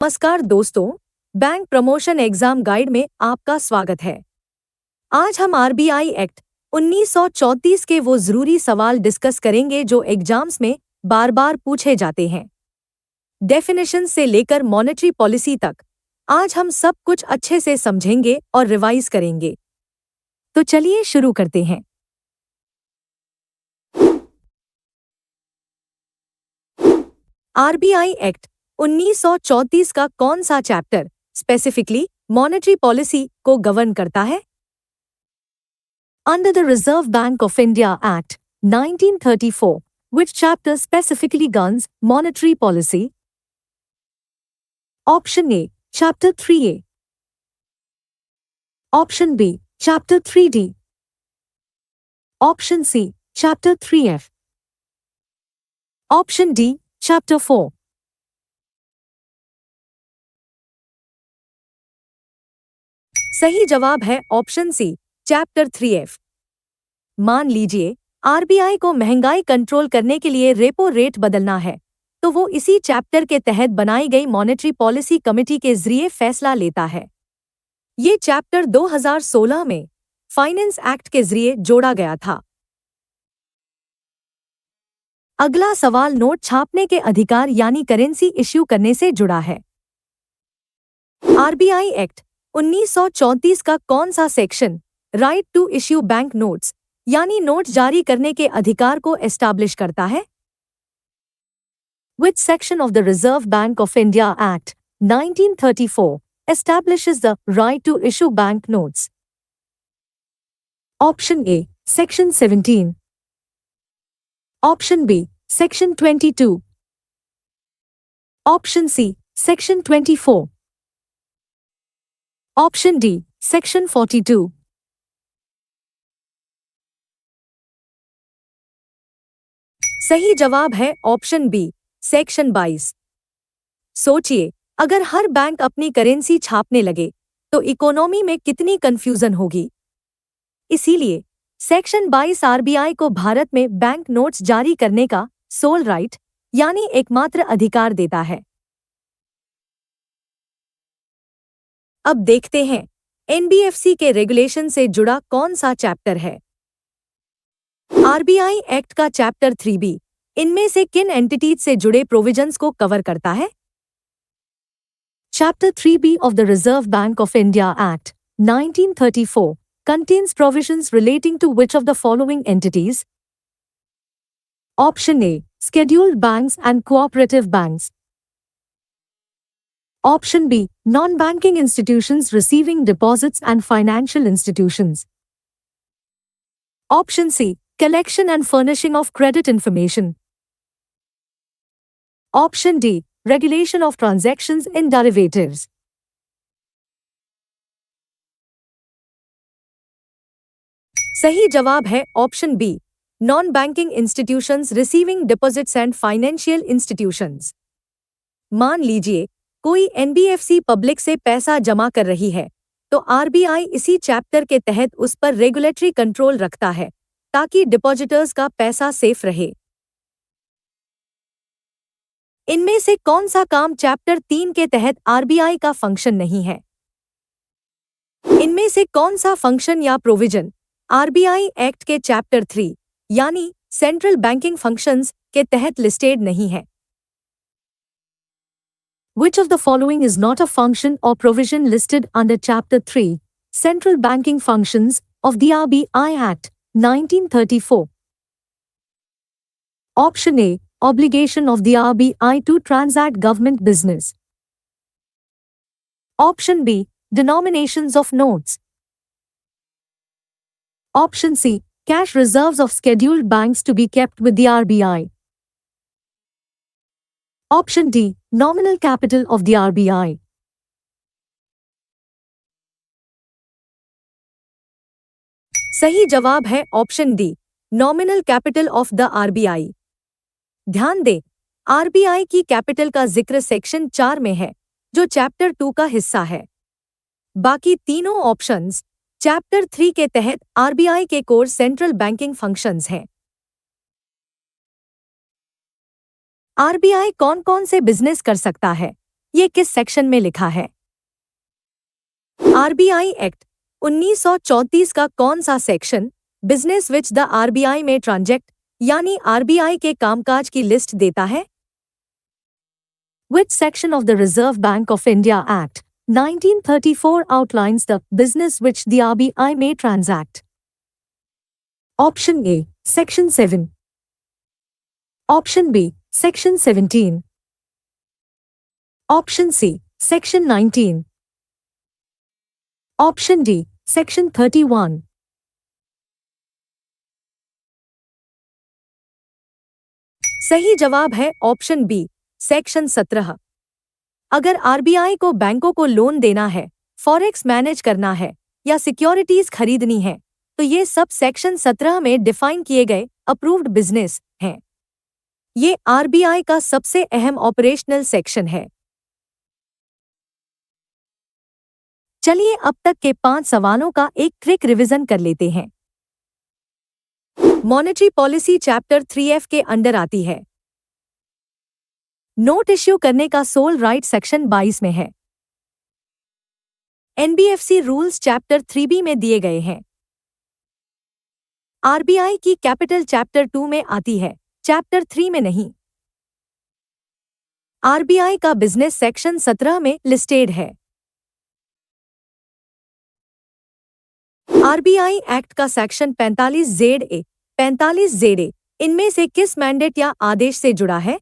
नमस्कार दोस्तों, bank promotion exam guide में आपका स्वागत है। आज हम आरबीआई एक्ट 1934 के वो जरूरी सवाल डिस्कस करेंगे जो एग्जाम्स में बार बार पूछे जाते हैं। डेफिनेशन से लेकर मॉनेटरी पॉलिसी तक आज हम सब कुछ अच्छे से समझेंगे और रिवाइज करेंगे। तो चलिए शुरू करते हैं। आरबीआई एक्ट 1934 का कौन सा चैप्टर स्पेसिफिकली मॉनेटरी पॉलिसी को गवर्न करता है? Under the Reserve Bank of India Act, 1934, which chapter specifically governs monetary policy? Option A, Chapter 3A. Option B, Chapter 3D. Option C, Chapter 3F. Option D, Chapter 4. सही जवाब है option सी, chapter 3F। मान लीजिए RBI को महंगाई control करने के लिए रेपो रेट बदलना है, तो वो इसी चैप्टर के तहत बनाई गई मॉनेटरी पॉलिसी कमेटी के जरिए फैसला लेता है। ये चैप्टर 2016 में फाइनेंस एक्ट के जरिए जोड़ा गया था। अगला सवाल नोट छापने के अधिकार यानी करेंसी इश्यू करने से जुड़ा है। आरबीआई एक्ट 1934 का कौन सा section right to issue bank notes यानी नोट जारी करने के अधिकार को एस्टैब्लिश करता है? Which section of the Reserve Bank of India Act 1934 establishes the right to issue bank notes? Option A, Section 17. Option B, Section 22. Option C, Section 24. Option D, Section 42. सही जवाब है ऑप्शन बी, सेक्शन 22। सोचिए, अगर हर bank अपनी currency छापने लगे तो economy में कितनी कंफ्यूजन होगी। इसीलिए सेक्शन 22 आरबीआई को भारत में बैंक नोट्स जारी करने का सोल राइट यानी एकमात्र अधिकार देता है। अब देखते हैं एनबीएफसी के रेगुलेशन से जुड़ा कौन सा चैप्टर है। आरबीआई एक्ट का चैप्टर 3B इनमें से किन एंटिटीज से जुड़े प्रोविजंस को कवर करता है? Chapter 3B of the reserve bank of India act 1934 contains provisions relating to which of the following entities? Option A, scheduled banks and cooperative banks. Option B, non-banking institutions receiving deposits and financial institutions. Option C, collection and furnishing of credit information. Option D, regulation of transactions in derivatives. सही जवाब है option B, non banking institutions receiving deposits and financial institutions. मान लीजिए कोई NBFC public से पैसा जमा कर रही है, तो आरबीआई इसी चैप्टर के तहत उस पर रेगुलेटरी कंट्रोल रखता है ताकि डिपॉजिटर्स का पैसा सेफ रहे। इनमें से कौन सा काम चैप्टर 3 के तहत आरबीआई का फंक्शन नहीं है? इनमें से कौन सा फंक्शन या प्रोविजन आरबीआई एक्ट के चैप्टर 3 यानी सेंट्रल बैंकिंग फंक्शंस के तहत लिस्टेड नहीं है? Which of the following is not a function or provision listed under Chapter 3, Central Banking Functions of the RBI Act, 1934? Option A, obligation of the RBI to transact government business. Option B, denominations of notes. Option C, cash reserves of scheduled banks to be kept with the RBI. Option D, nominal capital of the RBI. सही जवाब है option D, nominal capital of the RBI. ध्यान दें, RBI की capital का जिक्र section 4 में है, जो चैप्टर 2 का हिस्सा है। बाकी तीनों ऑप्शंस चैप्टर 3 के तहत आरबीआई के कोर सेंट्रल बैंकिंग फंक्शंस हैं। आरबीआई कौन कौन से बिजनेस कर सकता है ये किस सेक्शन में लिखा है? आरबीआई एक्ट 1934 का कौन सा section business which the RBI में ट्रांजैक्ट यानी आरबीआई के कामकाज की लिस्ट देता है? Which section of the Reserve Bank of India Act 1934 outlines the business which the RBI may transact? Option A, Section 7. Option B, Section 17. Option C, Section 19. Option D, Section 31. सही जवाब है option B, section 17। अगर RBI को बैंकों को loan देना है, forex manage करना है या सिक्योरिटीज खरीदनी है तो ये सब सेक्शन 17 में डिफाइन किए गए अप्रूव्ड बिजनेस हैं। ये आरबीआई का सबसे अहम ऑपरेशनल सेक्शन है। चलिए अब तक के 5 सवालों का एक क्विक रिवीजन कर लेते हैं। मॉनेटरी पॉलिसी चैप्टर 3F के अंडर आती है। नोट इश्यू करने का सोल राइट सेक्शन 22 में है। एनबीएफसी रूल्स चैप्टर 3B में दिए गए हैं। आरबीआई की कैपिटल चैप्टर 2 में आती है, चैप्टर 3 में नहीं। आरबीआई का बिजनेस सेक्शन 17 में लिस्टेड है। आरबीआई एक्ट का सेक्शन 45 इनमें से किस मैंडेट या आदेश से जुड़ा है?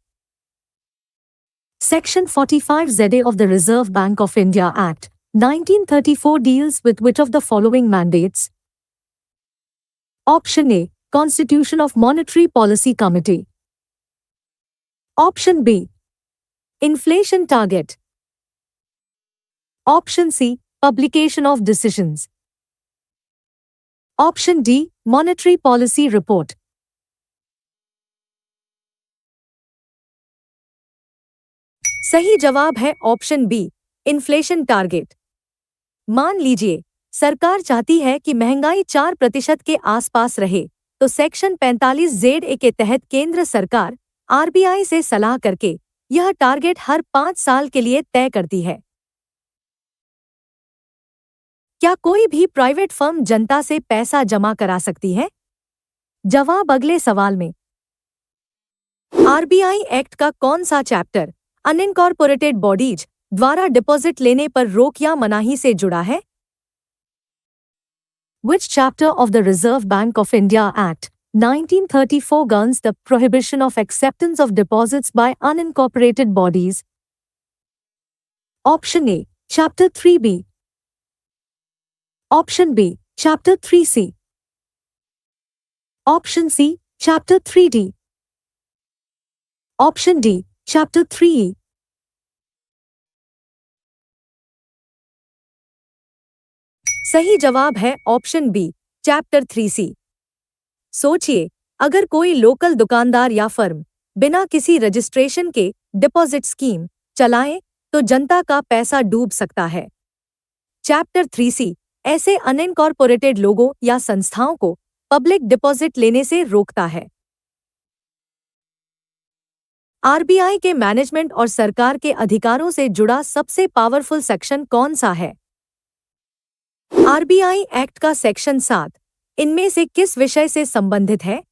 Section 45ZA of the Reserve Bank of India Act 1934 deals with which of the following mandates? Option A, Constitution of Monetary Policy Committee. Option B, Inflation Target. Option C, Publication of Decisions. Option D, Monetary Policy Report. सही जवाब है option B, inflation target. मान लीजिए सरकार चाहती है कि महंगाई 4% के आसपास रहे तो सेक्शन 45ZA के तहत केंद्र सरकार आरबीआई से सलाह करके यह टारगेट हर 5 साल के लिए तय करती है। क्या कोई भी प्राइवेट फर्म जनता से पैसा जमा करा सकती है? जवाब अगले सवाल में। आरबीआई एक्ट का कौन सा चैप्टर अनइनकॉर्पोरेटेड बॉडीज द्वारा डिपॉजिट लेने पर रोक या मनाही से जुड़ा है? Which chapter of the Reserve Bank of India Act 1934 governs the prohibition of acceptance of deposits by unincorporated bodies? Option A, Chapter 3B. Option B, Chapter 3C. Option C, Chapter 3D. Option D, Chapter 3E. सही जवाब है option B, chapter 3C। सोचिए अगर कोई local दुकानदार या firm बिना किसी रजिस्ट्रेशन के डिपॉजिट स्कीम चलाए तो जनता का पैसा डूब सकता है। चैप्टर 3C ऐसे अनइनकॉर्पोरेटेड लोगों या संस्थाओं को पब्लिक डिपॉजिट लेने से रोकता है। आरबीआई के मैनेजमेंट और सरकार के अधिकारों से जुड़ा सबसे पावरफुल सेक्शन कौन सा है? आरबीआई एक्ट का सेक्शन 7 इनमें से किस विषय से संबंधित है?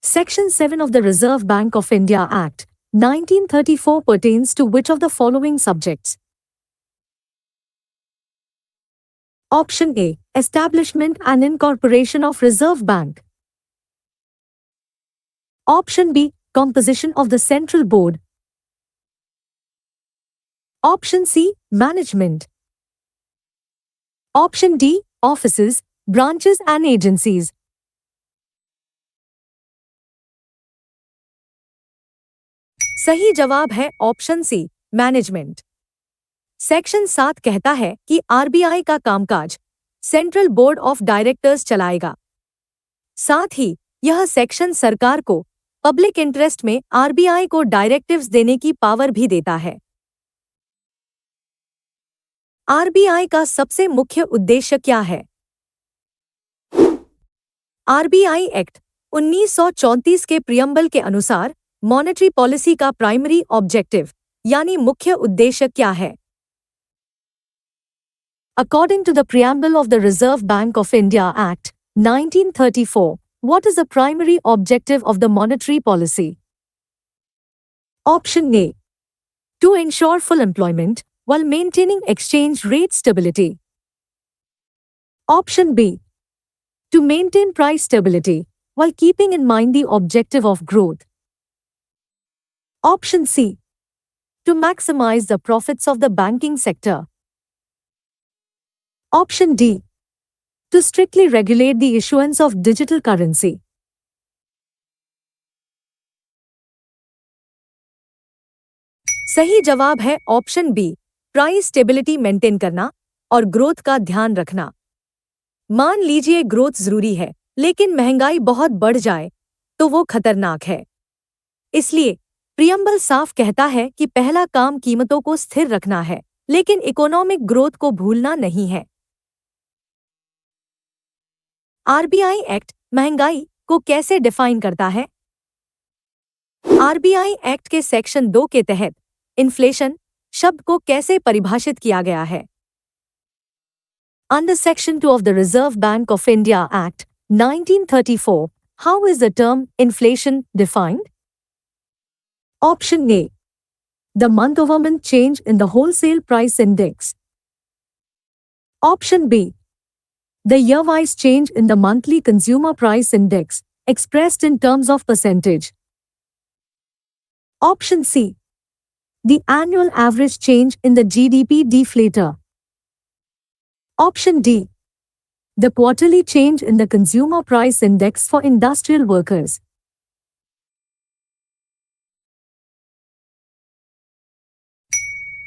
Section 7 of the Reserve Bank of India Act 1934 pertains to which of the following subjects? Option A, Establishment and Incorporation of Reserve Bank. Option B, Composition of the Central Board. Option C, Management. Option D, Offices, Branches and Agencies. सही जवाब है option सी, management. Section 7 कहता है कि RBI का कामकाज central board of directors चलाएगा। साथ ही यह सेक्शन सरकार को पब्लिक इंटरेस्ट में आरबीआई को डायरेक्टिव्स देने की पावर भी देता है। आरबीआई का सबसे मुख्य उद्देश्य क्या है? आरबीआई एक्ट 1934 के प्रियम्बल के अनुसार मॉनेटरी पॉलिसी का प्राइमरी ऑब्जेक्टिव यानी मुख्य उद्देश्य क्या है? According to the preamble of the Reserve Bank of India Act, 1934, what is the primary objective of the monetary policy? Option A. To ensure full employment while maintaining exchange rate stability. Option B. To maintain price stability while keeping in mind the objective of growth. Option C. To maximize the profits of the banking sector. Option D. To strictly regulate the issuance of digital currency. सही जवाब है option B, price stability maintain करना और growth का ध्यान रखना। मान लीजिए ग्रोथ जरूरी है, लेकिन महंगाई बहुत बढ़ जाए तो वो खतरनाक है। इसलिए प्रियम्बल साफ कहता है कि पहला काम कीमतों को स्थिर रखना है, लेकिन इकोनॉमिक ग्रोथ को भूलना नहीं है। आरबीआई एक्ट महंगाई को कैसे डिफाइन करता है? आरबीआई एक्ट के सेक्शन 2 के तहत इन्फ्लेशन शब्द को कैसे परिभाषित किया गया है? Under Section 2 of the Reserve Bank of India Act, 1934, how is the term inflation defined? Option A. The month-over-month change in the wholesale price index. Option B. The year-wise change in the monthly consumer price index, expressed in terms of percentage. Option C. The annual average change in the GDP deflator. Option D. The quarterly change in the consumer price index for industrial workers.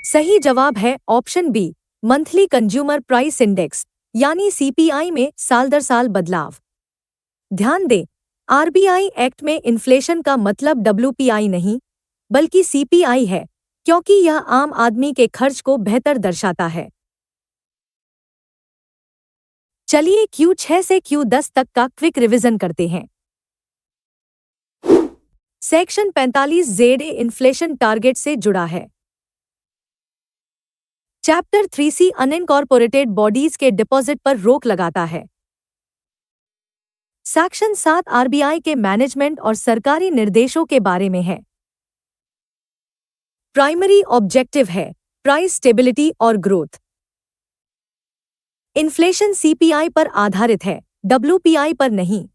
सही जवाब है option B, monthly consumer price index यानी CPI में साल दर साल बदलाव। ध्यान दें, आरबीआई एक्ट में इन्फ्लेशन का मतलब डब्ल्यूपीआई नहीं, बल्कि सीपीआई है, क्योंकि यह आम आदमी के खर्च को बेहतर दर्शाता है। चलिए Q6 से Q10 तक का क्विक रिवीजन करते हैं। सेक्शन 45 ZA इन्फ्लेशन टारगेट से जुड़ा है। चैप्टर 3C अनइनकॉर्पोरेटेड बॉडीज के डिपॉजिट पर रोक लगाता है। सेक्शन 7 आरबीआई के मैनेजमेंट और सरकारी निर्देशों के बारे में है। प्राइमरी ऑब्जेक्टिव है प्राइस स्टेबिलिटी और ग्रोथ। इन्फ्लेशन सीपीआई पर आधारित है, डब्ल्यूपीआई पर नहीं।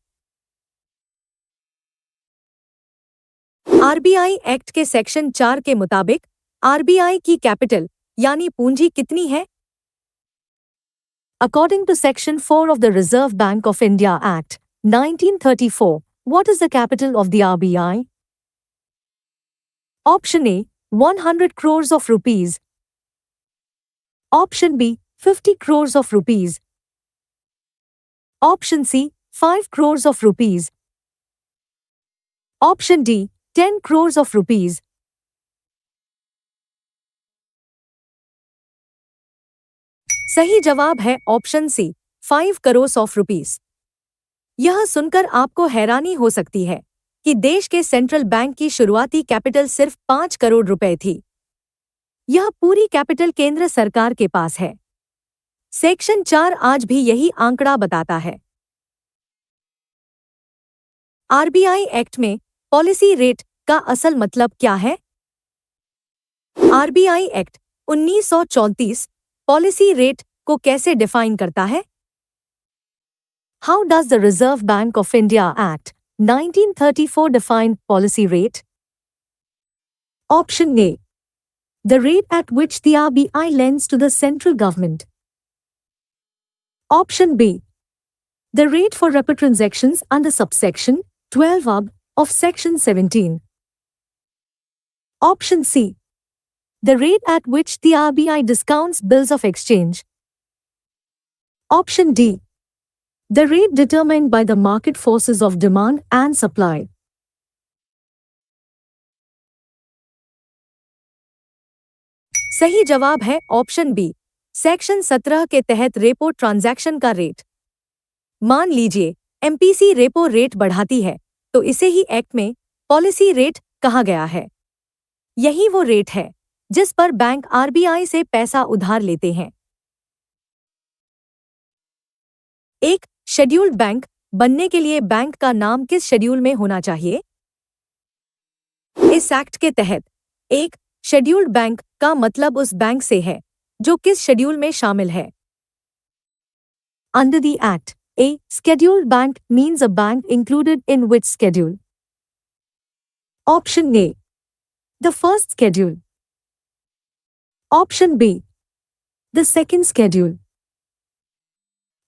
आरबीआई एक्ट के सेक्शन 4 के मुताबिक आरबीआई की कैपिटल यानी पूंजी कितनी है? According to Section 4 of the Reserve Bank of India Act, 1934, what is the capital of the RBI? Option A, 100 crores of rupees. Option B, 50 crores of rupees. Option C, 5 crores of rupees. Option D, 10 crores of rupees. सही जवाब है option C, 5 crore of rupees. यह सुनकर आपको हैरानी हो सकती है कि देश के सेंट्रल बैंक की शुरुआती कैपिटल सिर्फ 5 करोड़ रुपए थी। यह पूरी कैपिटल केंद्र सरकार के पास है। सेक्शन 4 आज भी यही आंकड़ा बताता है। आरबीआई एक्ट में पॉलिसी रेट का असल मतलब क्या है? आरबीआई एक्ट 1934 पॉलिसी रेट को कैसे डिफाइन करता है? How does the reserve bank of India act 1934 define policy rate? Option A. The rate at which the RBI lends to the central government. Option B. The rate for repo transactions under subsection 12ab of Section 17. Option C. The rate at which the RBI discounts bills of exchange. Option D. The rate determined by the market forces of demand and supply. सही जवाब है option B, section 17 के तहत repo transaction का rate. मान लीजिए MPC repo rate बढ़ाती है, तो इसे ही एक्ट में पॉलिसी रेट कहा गया है। यही वो रेट है जिस पर बैंक आरबीआई से पैसा उधार लेते हैं। एक शेड्यूल्ड बैंक बनने के लिए बैंक का नाम किस शेड्यूल में होना चाहिए? इस एक्ट के तहत एक शेड्यूल्ड बैंक का मतलब उस बैंक से है जो किस शेड्यूल में शामिल है? Under the act, A scheduled bank means a bank included in which schedule? Option A, the first schedule. Option B, the second schedule.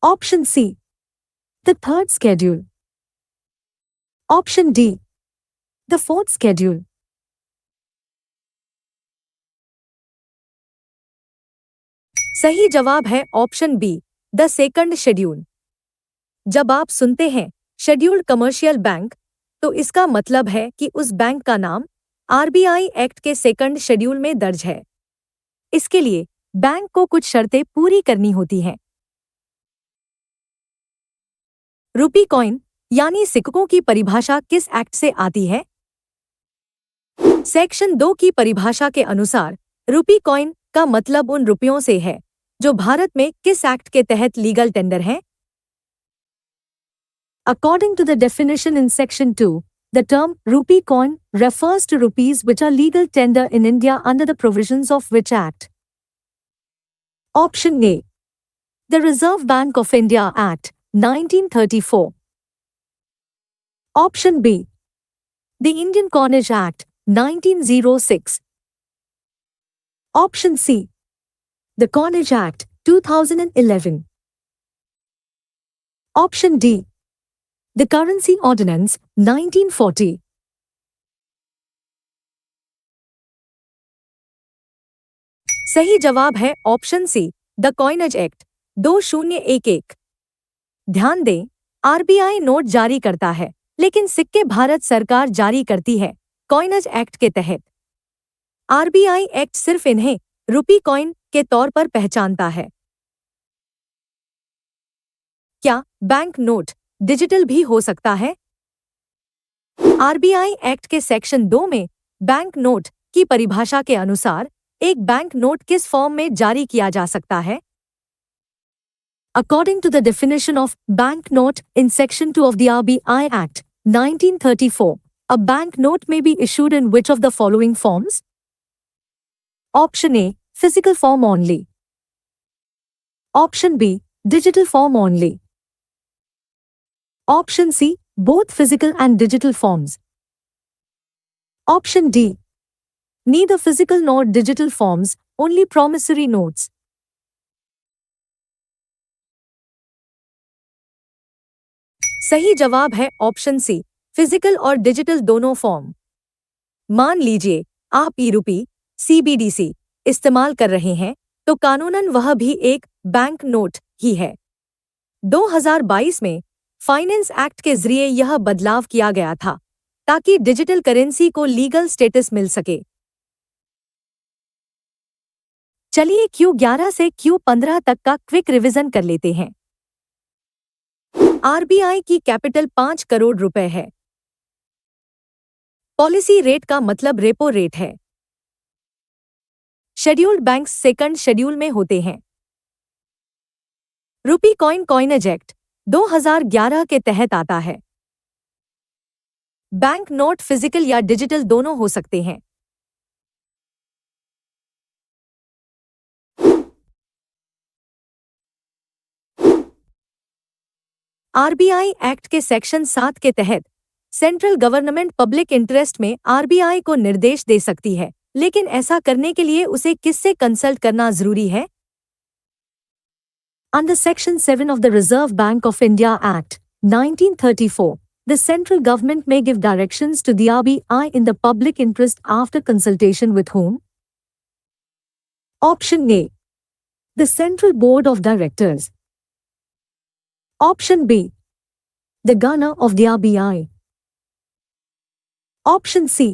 Option C, the third schedule. Option D, the fourth schedule. सही जवाब है option B, the second schedule. जब आप सुनते हैं scheduled commercial bank, तो इसका मतलब है कि उस बैंक का नाम आरबीआई एक्ट के सेकंड शेड्यूल में दर्ज है। इसके लिए बैंक को कुछ शर्तें पूरी करनी होती हैं। रुपी कॉइन यानी सिक्कों की परिभाषा किस एक्ट से आती है? सेक्शन 2 की परिभाषा के अनुसार रुपी कॉइन का मतलब उन रुपयों से है जो भारत में किस एक्ट के तहत लीगल टेंडर हैं? According to the definition in Section 2, the term rupee coin refers to rupees which are legal tender in India under the provisions of which act? Option A, the Reserve Bank of India Act, 1934. Option B, the Indian Coinage Act, 1906. Option C, the Coinage Act, 2011. Option D, the Currency Ordinance, 1940. सही जवाब है option C, the coinage act, 2011। ध्यान दें, RBI note जारी करता है, लेकिन सिक्के भारत सरकार जारी करती है कॉइनेज एक्ट के तहत। आरबीआई एक्ट सिर्फ इन्हें रुपी कॉइन के तौर पर पहचानता है। क्या बैंक नोट डिजिटल भी हो सकता है? आरबीआई एक्ट के सेक्शन 2 में बैंक नोट की परिभाषा के अनुसार एक बैंक नोट किस फॉर्म में जारी किया जा सकता है? According to the definition of bank note in Section 2 of the RBI Act, 1934, a bank note may be issued in which of the following forms? Option A, physical form only. Option B, digital form only. Option C, both physical and digital forms. Option D, neither physical nor digital forms, only promissory notes. सही जवाब है option सी, physical और digital दोनों form. मान लीजिए आप e-RUPI CBDC इस्तेमाल कर रहे हैं, तो कानूनन वह भी एक बैंक नोट ही है। 2022 में फाइनेंस एक्ट के जरिए यह बदलाव किया गया था ताकि डिजिटल करेंसी को लीगल स्टेटस मिल सके। चलिए Q11 से Q15 तक का क्विक रिवीजन कर लेते हैं। आरबीआई की कैपिटल 5 करोड़ रुपए है। पॉलिसी रेट का मतलब रेपो रेट है। शेड्यूल्ड बैंक्स सेकंड शेड्यूल में होते हैं। रुपी कॉइन कॉइनेज एक्ट 2011 के तहत आता है। बैंक नोट फिजिकल या डिजिटल दोनों हो सकते हैं। आरबीआई एक्ट के सेक्शन 7 के तहत सेंट्रल गवर्नमेंट पब्लिक इंटरेस्ट में आरबीआई को निर्देश दे सकती है, लेकिन ऐसा करने के लिए उसे किससे कंसल्ट करना जरूरी है? Under Section 7 of the Reserve Bank of India Act, 1934, the central government may give directions to the RBI in the public interest after consultation with whom? Option A, the Central Board of Directors. Option B, the Governor of the RBI. Option C,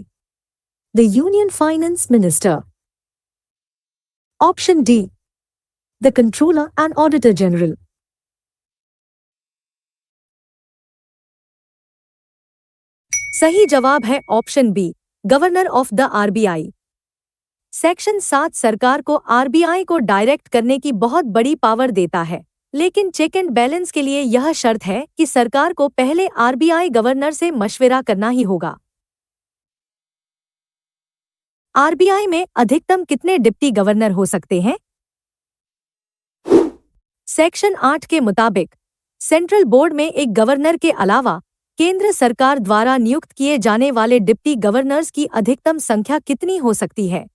the Union Finance Minister. Option D, the Controller and Auditor General. सही जवाब है option B, governor of the RBI. Section 7 सरकार को RBI को direct करने की बहुत बड़ी पावर देता है, लेकिन चेक एंड बैलेंस के लिए यह शर्त है कि सरकार को पहले आरबीआई गवर्नर से मशविरा करना ही होगा। आरबीआई में अधिकतम कितने डिप्टी गवर्नर हो सकते हैं? सेक्शन 8 के मुताबिक सेंट्रल बोर्ड में एक गवर्नर के अलावा केंद्र सरकार द्वारा नियुक्त किए जाने वाले डिप्टी गवर्नर्स की अधिकतम संख्या कितनी हो सकती है?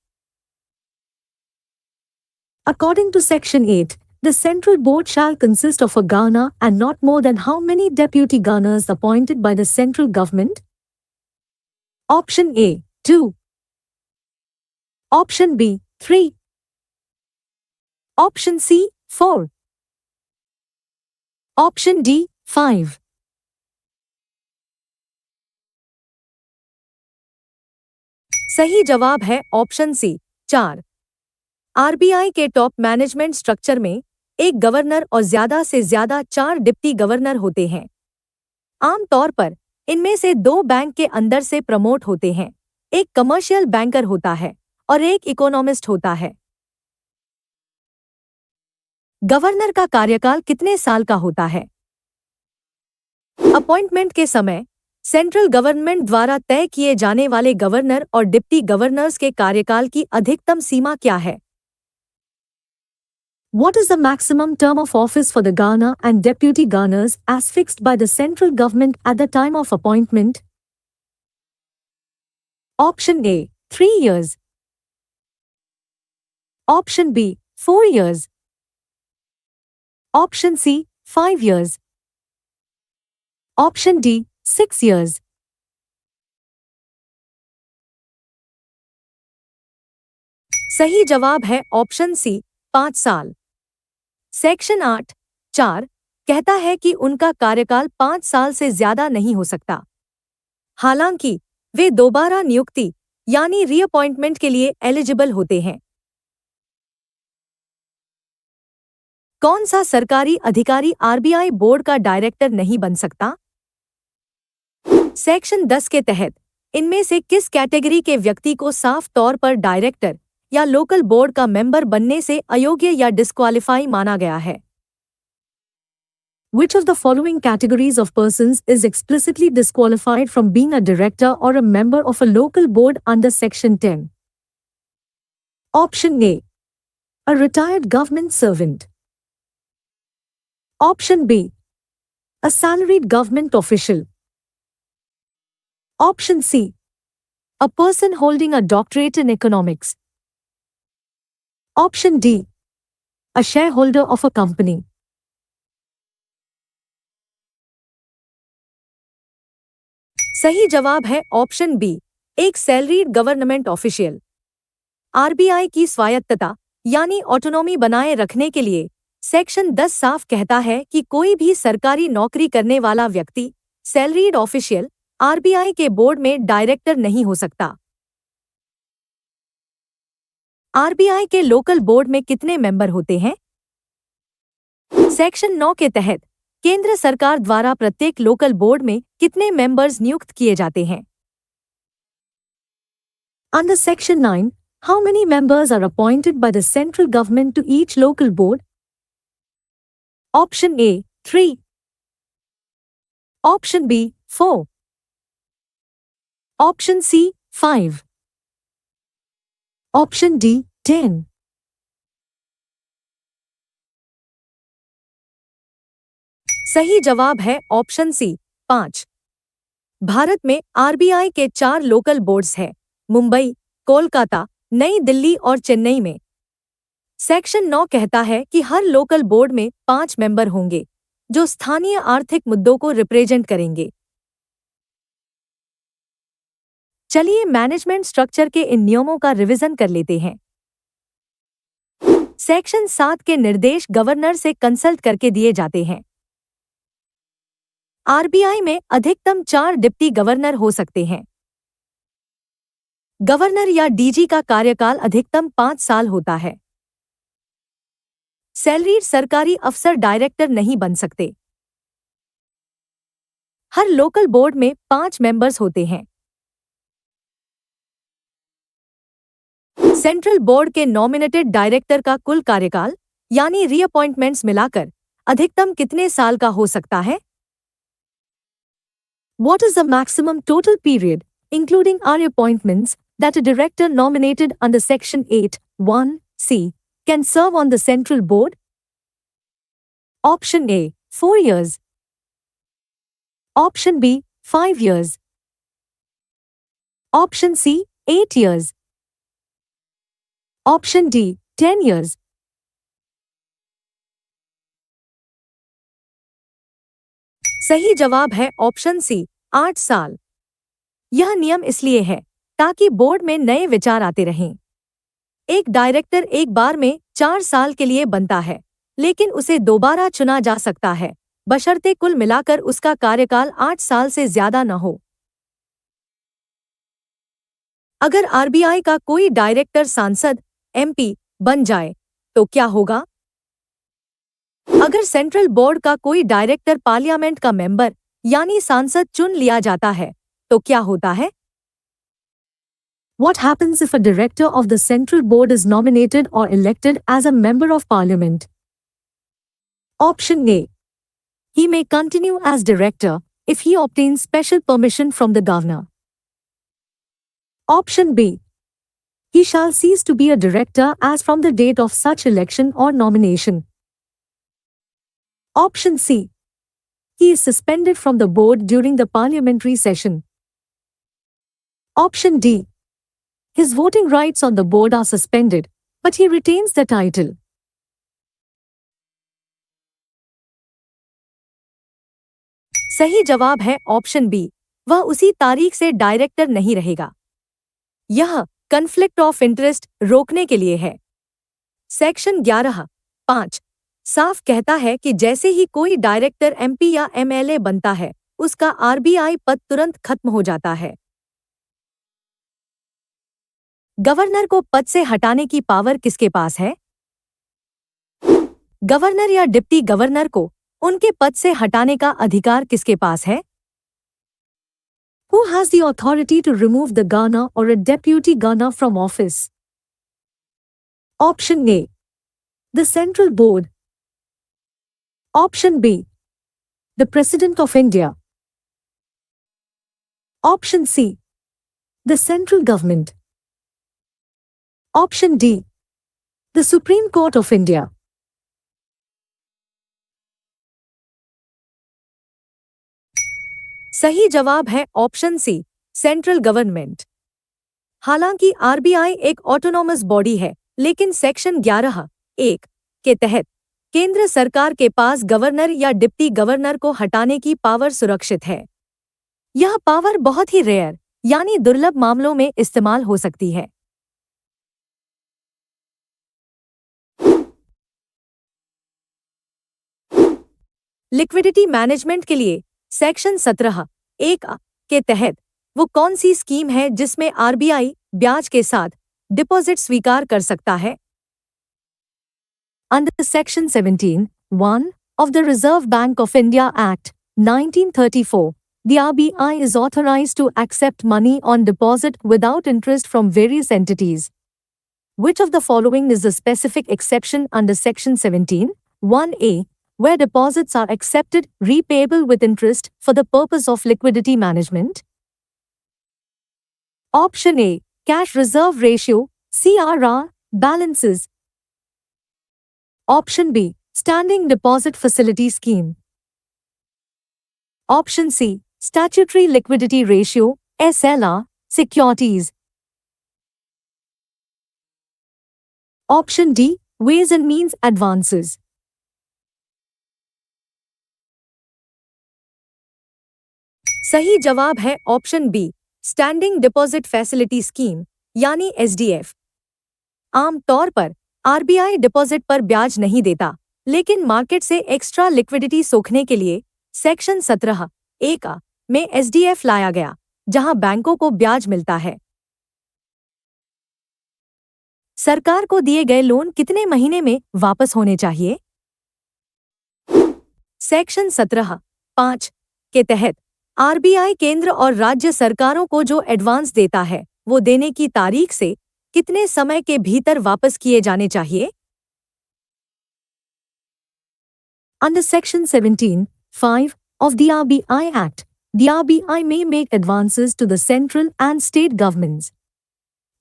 According to Section 8, the central board shall consist of a governor and not more than how many deputy governors appointed by the central government? Option A, 2. Option B, 3. Option C, 4. Option D, 5. सही जवाब है option सी, 4। RBI के top management structure में एक governor और ज्यादा से ज्यादा 4 डिप्टी गवर्नर होते हैं। आमतौर पर इनमें से 2 बैंक के अंदर से प्रमोट होते हैं, एक कमर्शियल बैंकर होता है और एक इकोनॉमिस्ट होता है। गवर्नर का कार्यकाल कितने साल का होता है? अपॉइंटमेंट के समय सेंट्रल गवर्नमेंट द्वारा तय किए जाने वाले गवर्नर और डिप्टी गवर्नर्स के कार्यकाल की अधिकतम सीमा क्या है? What is the maximum term of office for the governor and deputy governors as fixed by the central government at the time of appointment? Option A, 3 years. Option B, 4 years. Option C, 5 years. Option D, 6 years. सही जवाब है option C, 5 साल। Section 8, 4 कहता है कि उनका कार्यकाल 5 साल से ज्यादा नहीं हो सकता। हालांकि वे दोबारा नियुक्ति यानी रीअपॉइंटमेंट के लिए एलिजिबल होते हैं। कौन सा सरकारी अधिकारी आरबीआई बोर्ड का डायरेक्टर नहीं बन सकता? सेक्शन 10 के तहत इनमें से किस कैटेगरी के व्यक्ति को साफ तौर पर डायरेक्टर या लोकल बोर्ड का मेंबर बनने से अयोग्य या डिस्क्वालीफाई माना गया है? Which of the following categories of persons is explicitly disqualified from being a director or a member of a local board under Section 10? Option A, a retired government servant. Option B, a salaried government official. Option C, a person holding a doctorate in economics. Option D, a shareholder of a company. सही जवाब है option B, एक salaried government official. RBI की स्वायत्तता यानी autonomy बनाए रखने के लिए सेक्शन 10 साफ कहता है कि कोई भी सरकारी नौकरी करने वाला व्यक्ति सैलरीड ऑफिशियल आरबीआई के बोर्ड में डायरेक्टर नहीं हो सकता। आरबीआई के लोकल बोर्ड में कितने मेंबर होते हैं? सेक्शन 9 के तहत केंद्र सरकार द्वारा प्रत्येक लोकल बोर्ड में कितने मेंबर्स नियुक्त किए जाते हैं? Under Section 9, how many members are appointed by the central government to each local board? Option A, 3. Option B, 4. Option C, 5. Option D, 10. सही जवाब है ऑप्शन सी, 5। भारत में आरबीआई के 4 लोकल बोर्ड्स हैं, मुंबई, कोलकाता, नई दिल्ली और चेन्नई में। सेक्शन 9 कहता है कि हर लोकल बोर्ड में 5 मेंबर होंगे, जो स्थानीय आर्थिक मुद्दों को रिप्रेजेंट करेंगे। चलिए मैनेजमेंट स्ट्रक्चर के इन नियमों का रिवीजन कर लेते हैं। सेक्शन 7 के निर्देश गवर्नर से कंसल्ट करके दिए जाते हैं। आरबीआई में अधिकतम 4 डिप्टी गवर्नर हो सकते हैं। गवर्नर या डीजी का कार्यकाल अधिकतम 5 साल होता है। सैलरीड सरकारी अफसर डायरेक्टर नहीं बन सकते। हर लोकल बोर्ड में 5 मेंबर्स होते हैं। सेंट्रल बोर्ड के नॉमिनेटेड डायरेक्टर का कुल कार्यकाल यानी रीअपॉइंटमेंट्स मिलाकर अधिकतम कितने साल का हो सकता है? What is the maximum total period, including reappointments, that a director nominated under Section 8(1)(c) can serve on the central board? Option A, 4 years. Option B, 5 years. Option C, 8 years. Option D, 10 years. सही जवाब है option सी, 8 साल। यह नियम इसलिए है ताकि board में नए विचार आते रहें। एक डायरेक्टर एक बार में 4 साल के लिए बनता है, लेकिन उसे दोबारा चुना जा सकता है, बशर्ते कुल मिलाकर उसका कार्यकाल 8 साल से ज्यादा न हो। अगर आरबीआई का कोई डायरेक्टर सांसद एमपी बन जाए तो क्या होगा? अगर सेंट्रल बोर्ड का कोई डायरेक्टर पार्लियामेंट का मेंबर यानी सांसद चुन लिया जाता है तो क्या होता है? What happens if a director of the central board is nominated or elected as a member of parliament? Option A. He may continue as director if he obtains special permission from the governor. Option B. He shall cease to be a director as from the date of such election or nomination. Option C. He is suspended from the board during the parliamentary session. Option D. His voting rights on the board are suspended, but he retains the title. सही जवाब है option B, वह उसी तारीख से director नहीं रहेगा। यह कन्फ्लिक्ट ऑफ इंटरेस्ट रोकने के लिए है। सेक्शन 11(5) साफ कहता है कि जैसे ही कोई डायरेक्टर एमपी या एमएलए बनता है, उसका आरबीआई पद तुरंत खत्म हो जाता है। गवर्नर को पद से हटाने की पावर किसके पास है? गवर्नर या डिप्टी गवर्नर को उनके पद से हटाने का अधिकार किसके पास है? Who has the authority to remove the governor or a deputy governor from office? Option A. The Central Board. Option B. The President of India. Option C. The Central Government. Option D. The Supreme Court of India. सही जवाब है option C, central government. हालांकि RBI एक autonomous body है, लेकिन section 11(1) के तहत केंद्र सरकार के पास गवर्नर या डिप्टी गवर्नर को हटाने की पावर सुरक्षित है। यह पावर बहुत ही रेयर यानी दुर्लभ मामलों में इस्तेमाल हो सकती है। लिक्विडिटी मैनेजमेंट के लिए सेक्शन 17(1) के तहत वो कौन सी स्कीम है जिसमें आरबीआई ब्याज के साथ डिपॉजिट स्वीकार कर सकता है? Under Section 17(1) of the Reserve Bank of India Act, 1934, the RBI is authorized to accept money on deposit without interest from various entities. Which of the following is the specific exception under Section 17(1)(a), where deposits are accepted repayable with interest for the purpose of liquidity management? Option A. Cash Reserve Ratio, CRR, balances. Option B. Standing Deposit Facility Scheme. Option C. Statutory Liquidity Ratio, SLR, securities. Option D. Ways and Means Advances. सही जवाब है option B, standing deposit facility scheme यानी SDF. आम तौर पर RBI deposit पर ब्याज नहीं देता, लेकिन मार्केट से एक्स्ट्रा लिक्विडिटी सोखने के लिए सेक्शन 17(1) में एसडीएफ लाया गया, जहां बैंकों को ब्याज मिलता है। सरकार को दिए गए लोन कितने महीने में वापस होने चाहिए? सेक्शन 17(5) के तहत आरबीआई केंद्र और राज्य सरकारों को जो एडवांस देता है, वो देने की तारीख से कितने समय के भीतर वापस किए जाने चाहिए? Under Section 17(5) of the RBI Act, the RBI may make advances to the central and state governments.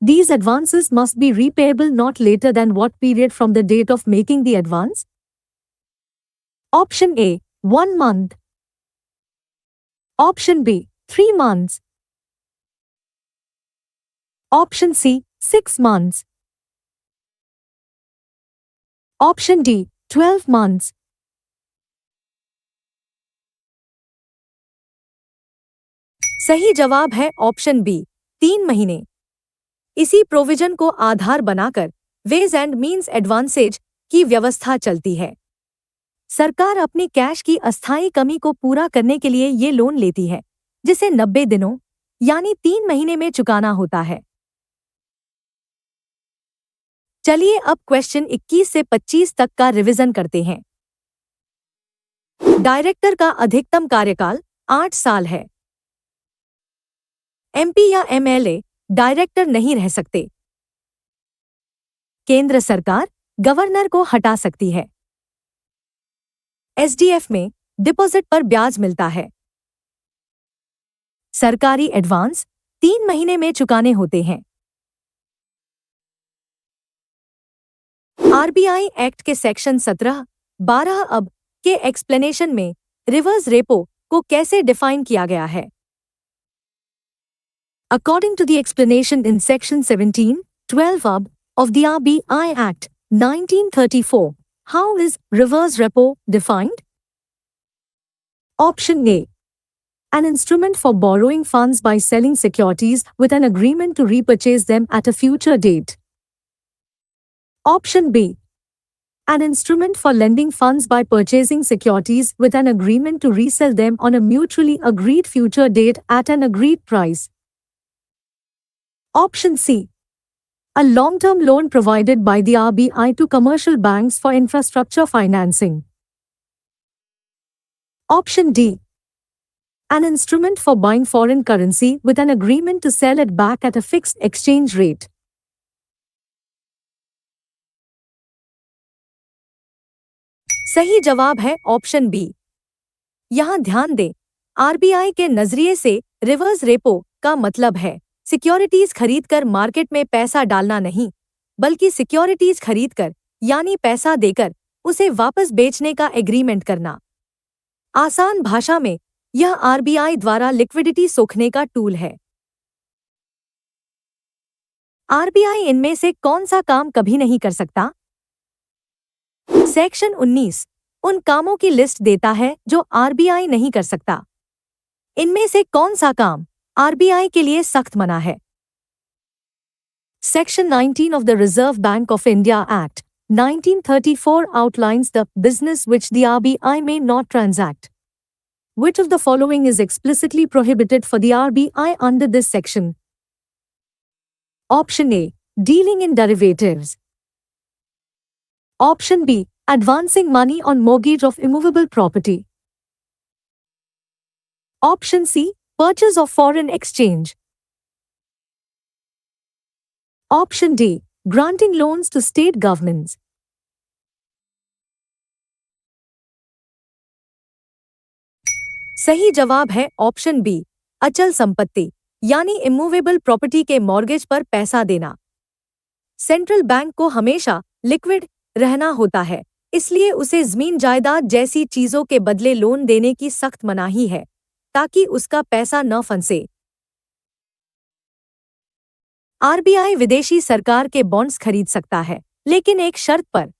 These advances must be repayable not later than what period from the date of making the advance? Option A, 1 month. Option B, 3 months. Option C, 6 months. Option D, 12 months. सही जवाब है option B, 3 महीने। इसी provision को आधार बनाकर veg and means advances की व्यवस्था चलती है। सरकार अपनी कैश की अस्थायी कमी को पूरा करने के लिए ये लोन लेती है, जिसे 90 दिनों यानी 3 महीने में चुकाना होता है। चलिए अब क्वेश्चन 21 से 25 तक का रिवीजन करते हैं। डायरेक्टर का अधिकतम कार्यकाल 8 साल है। एमपी या एमएलए डायरेक्टर नहीं रह सकते। केंद्र सरकार गवर्नर को हटा सकती है। एसडीएफ में डिपॉजिट पर ब्याज मिलता है। सरकारी एडवांस 3 महीने में चुकाने होते हैं। आरबीआई एक्ट के सेक्शन 17(12) अब के एक्सप्लेनेशन में रिवर्स रेपो को कैसे डिफाइन किया गया है? According to the explanation in section 17(12) of the RBI Act 1934, how is reverse repo defined? Option A, an instrument for borrowing funds by selling securities with an agreement to repurchase them at a future date. Option B, an instrument for lending funds by purchasing securities with an agreement to resell them on a mutually agreed future date at an agreed price. Option C, a long-term loan provided by the RBI to commercial banks for infrastructure financing. Option D, an instrument for buying foreign currency with an agreement to sell it back at a fixed exchange rate. सही जवाब है option B. यहां ध्यान दें, RBI के नजरिए से reverse repo का मतलब है सिक्योरिटीज खरीदकर मार्केट में पैसा डालना नहीं, बल्कि सिक्योरिटीज खरीदकर यानी पैसा देकर उसे वापस बेचने का एग्रीमेंट करना। आसान भाषा में यह आरबीआई द्वारा लिक्विडिटी सोखने का टूल है। आरबीआई इनमें से कौन सा काम कभी नहीं कर सकता? सेक्शन 19 उन कामों की लिस्ट देता है जो आरबीआई नहीं कर सकता। इनमें से कौन सा काम आरबीआई के लिए सख्त मना है? Section 19 of the Reserve Bank of India Act 1934 outlines the business which the RBI may not transact. Which of the following is explicitly prohibited for the RBI under this section? Option A, dealing in derivatives. Option B, advancing money on mortgage of immovable property. Option C, purchase of foreign exchange. Option D, granting loans to state governments. सही जवाब है option B, अचल संपत्ति यानी immovable property के mortgage पर पैसा देना। सेंट्रल बैंक को हमेशा लिक्विड रहना होता है, इसलिए उसे जमीन जायदाद जैसी चीजों के बदले लोन देने की सख्त मनाही है ताकि उसका पैसा न फंसे। आरबीआई विदेशी सरकार के बॉन्ड्स खरीद सकता है, लेकिन एक शर्त पर।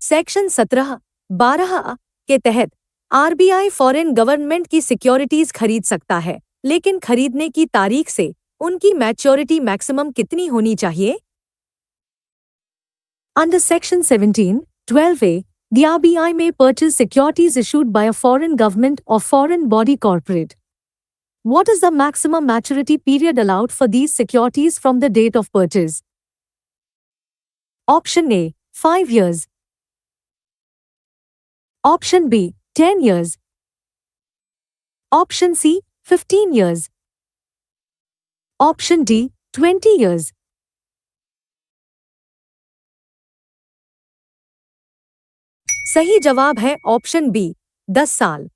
सेक्शन 17(12) के तहत आरबीआई फॉरेन गवर्नमेंट की सिक्योरिटीज खरीद सकता है, लेकिन खरीदने की तारीख से उनकी मैच्योरिटी मैक्सिमम कितनी होनी चाहिए? Under Section 17(12)(a), the RBI may purchase securities issued by a foreign government or foreign body corporate. What is the maximum maturity period allowed for these securities from the date of purchase? Option A, 5 years. Option B, 10 years. Option C, 15 years. Option D, 20 years. सही जवाब है option B 10 साल।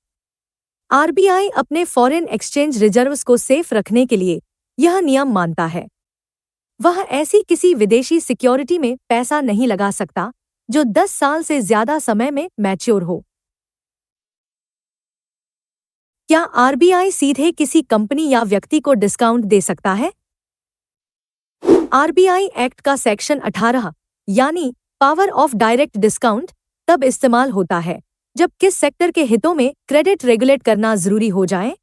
RBI अपने foreign exchange reserves को safe रखने के लिए यह नियम मानता है। वह ऐसी किसी विदेशी सिक्योरिटी में पैसा नहीं लगा सकता जो 10 साल से ज्यादा समय में मैच्योर हो। क्या आरबीआई सीधे किसी कंपनी या व्यक्ति को डिस्काउंट दे सकता है? आरबीआई एक्ट का सेक्शन 18 यानी पावर ऑफ डायरेक्ट डिस्काउंट तब इस्तेमाल होता है जब किस सेक्टर के हितों में क्रेडिट रेगुलेट करना जरूरी हो जाए।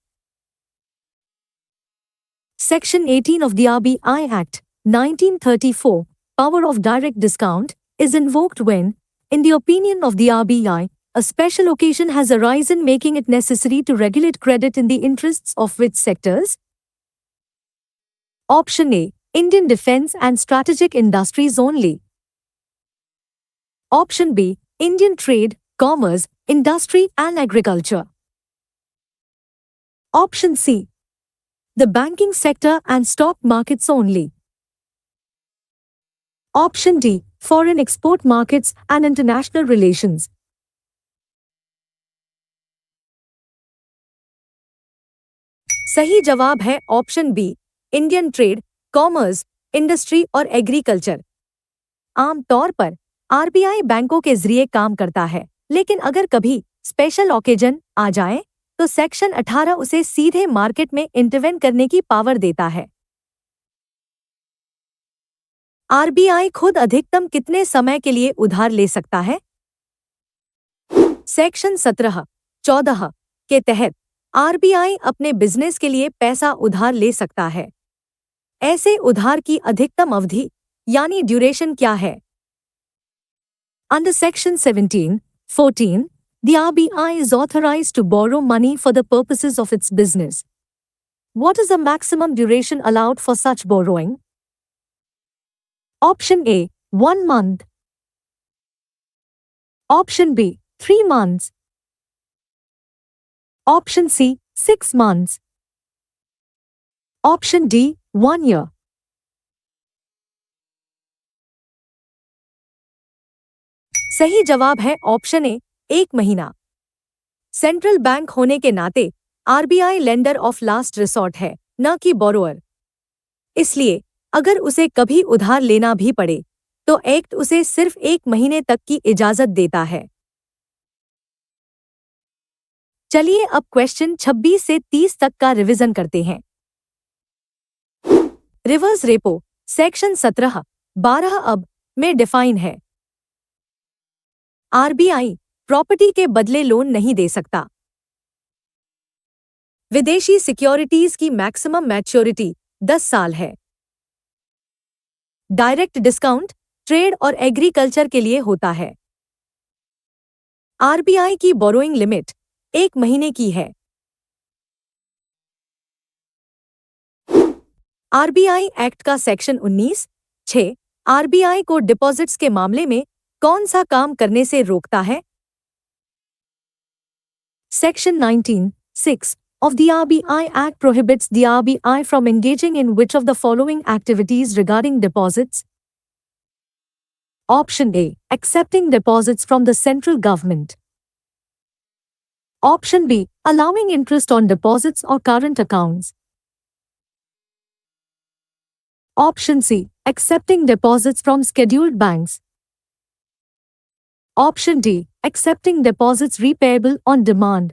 Section 18 of the RBI Act 1934, power of direct discount, is invoked when, in the opinion of the RBI, a special occasion has arisen making it necessary to regulate credit in the interests of which sectors? Option A, Indian defense and strategic industries only. Option B, Indian trade, commerce, industry and agriculture. Option C, the banking sector and stock markets only. Option D, foreign export markets and international relations. सही जवाब है option B, Indian trade, commerce, industry और agriculture. आमतौर पर RBI बैंकों के जरिए काम करता है, लेकिन अगर कभी स्पेशल ऑकेजन आ जाए तो सेक्शन 18 उसे सीधे मार्केट में इंटरवेन करने की पावर देता है। आरबीआई खुद अधिकतम कितने समय के लिए उधार ले सकता है? सेक्शन 17(14) के तहत आरबीआई अपने बिजनेस के लिए पैसा उधार ले सकता है। ऐसे उधार की अधिकतम अवधि यानी ड्यूरेशन क्या है? Under Section 17(14), the RBI is authorized to borrow money for the purposes of its business. What is the maximum duration allowed for such borrowing? Option A, 1 month. Option B, 3 months. Option C, 6 months. Option D, 1 year. सही जवाब है option A, 1 महीना। Central bank होने के नाते RBI lender of last resort है, न कि बोरोअर। इसलिए अगर उसे कभी उधार लेना भी पड़े तो एक्ट उसे सिर्फ 1 महीने तक की इजाजत देता है। चलिए अब क्वेश्चन 26 से 30 तक का रिवीजन करते हैं। रिवर्स रेपो सेक्शन 17(12) अब में डिफाइन है। आरबीआई प्रॉपर्टी के बदले लोन नहीं दे सकता। विदेशी सिक्योरिटीज की मैक्सिमम मैच्योरिटी 10 साल है। डायरेक्ट डिस्काउंट ट्रेड और एग्रीकल्चर के लिए होता है। आरबीआई की बोरोइंग लिमिट 1 महीने की है। आरबीआई एक्ट का सेक्शन 19(6) आरबीआई को डिपॉजिट्स के मामले में कौन सा काम करने से रोकता है? Section 19(6) of the RBI Act prohibits the RBI from engaging in which of the following activities regarding deposits? Option A, accepting deposits from the central government. Option B, allowing interest on deposits or current accounts. Option C, accepting deposits from scheduled banks. Option D, accepting deposits repayable on demand.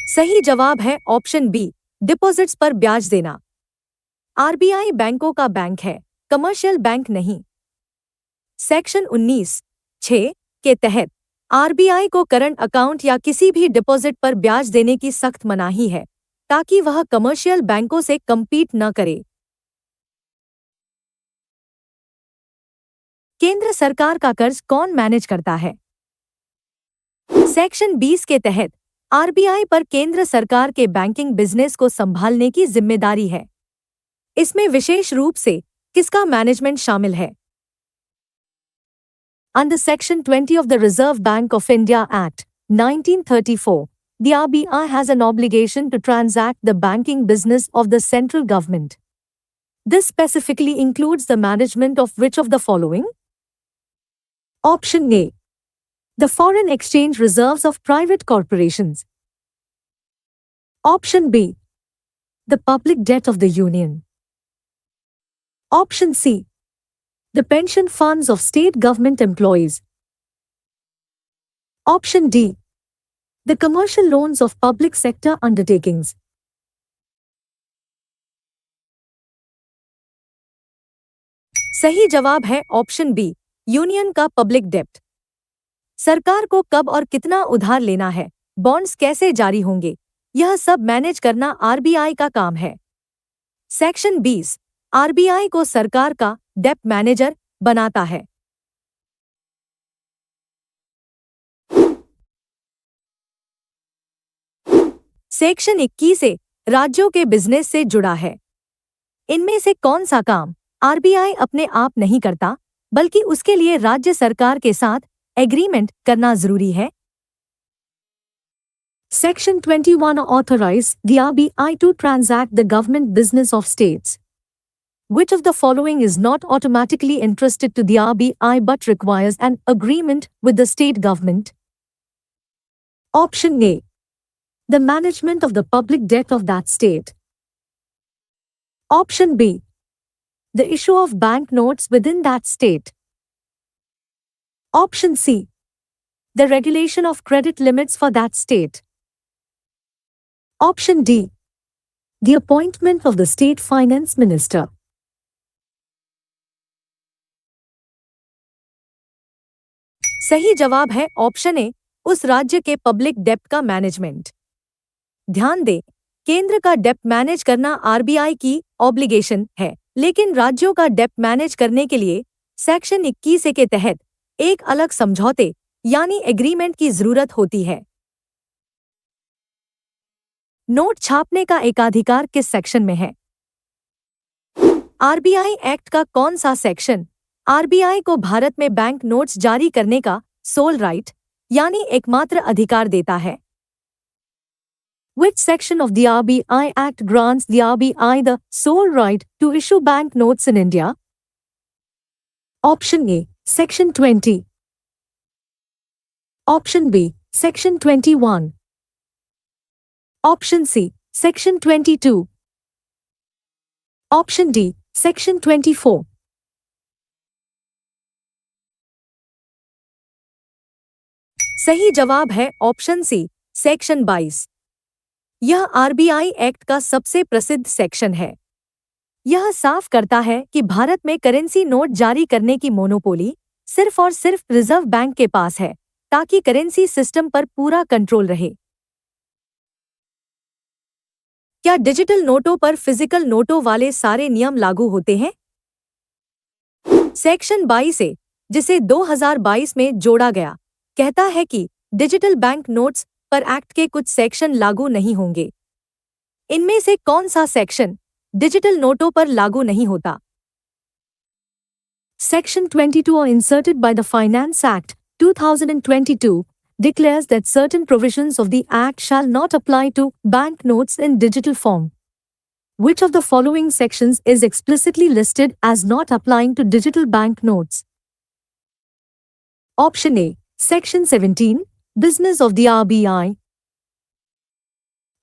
सही जवाब है option B, deposits पर ब्याज देना। RBI बैंकों का bank है, commercial bank नहीं। सेक्शन 19(6) के तहत आरबीआई को करंट अकाउंट या किसी भी डिपॉजिट पर ब्याज देने की सख्त मनाही है ताकि वह कमर्शियल बैंकों से कम्पीट न करे। केंद्र सरकार का कर्ज कौन मैनेज करता है? सेक्शन 20 के तहत आरबीआई पर केंद्र सरकार के बैंकिंग बिजनेस को संभालने की जिम्मेदारी है। इसमें विशेष रूप से किसका मैनेजमेंट शामिल है? Under Section 20 of the Reserve Bank of India Act 1934, the RBI has an obligation to transact the banking business of the central government. This specifically includes the management of which of the following? Option A. The foreign exchange reserves of private corporations. Option B. The public debt of the Union. Option C. The pension funds of state government employees. Option D. The commercial loans of public sector undertakings. सही जवाब है option B, union का public डेप्ट। सरकार को कब और कितना उधार लेना है, बॉन्ड्स कैसे जारी होंगे, यह सब मैनेज करना आरबीआई का काम है। सेक्शन 20 आरबीआई को सरकार का डेप्ट मैनेजर बनाता है। सेक्शन 21 से राज्यों के बिजनेस से जुड़ा है। इनमें से कौन सा काम आरबीआई अपने आप नहीं करता, बल्कि उसके लिए राज्य सरकार के साथ एग्रीमेंट करना जरूरी है? Section 21 authorizes the RBI to transact the government business of states. Which of the following is not automatically entrusted to the RBI but requires an agreement with the state government? Option A. The management of the public debt of that state. Option B. The issue of bank notes within that state. Option C. The regulation of credit limits for that state. Option D. The appointment of the state finance minister. सही जवाब है option A, उस राज्य के public डेप्ट का management. ध्यान दें, केंद्र का डेप्ट मैनेज करना आरबीआई की ऑब्लिगेशन है, लेकिन राज्यों का डेप्ट मैनेज करने के लिए सेक्शन 21 के तहत एक अलग समझौते यानी एग्रीमेंट की जरूरत होती है। नोट छापने का एकाधिकार किस सेक्शन में है? आरबीआई एक्ट का कौन सा सेक्शन आरबीआई को भारत में बैंक नोट्स जारी करने का सोल राइट यानी एकमात्र अधिकार देता है? Which section of the RBI Act grants the RBI the sole right to issue bank notes in India? Option A. Section 20. Option B. Section 21. Option C. Section 22. Option D. Section 24. सही जवाब है option सी, section 22। यह RBI act का सबसे प्रसिद्ध section है। यह साफ करता है कि भारत में करेंसी नोट जारी करने की मोनोपोली सिर्फ और सिर्फ रिजर्व बैंक के पास है, ताकि करेंसी सिस्टम पर पूरा कंट्रोल रहे। क्या डिजिटल नोटों पर फिजिकल नोटों वाले सारे नियम लागू होते हैं? सेक्शन 22 से, जिसे 2022 में जोड़ा गया, कहता है कि डिजिटल बैंक नोट्स पर एक्ट के कुछ सेक्शन लागू नहीं होंगे। इनमें से कौन सा सेक्शन डिजिटल नोटों पर लागू नहीं होता? Section 22 inserted by the Finance Act 2022 declares that certain provisions of the Act shall not apply to bank notes in digital form. Which of the following sections is explicitly listed as not applying to digital bank notes? Option A. Section 17, Business of the RBI.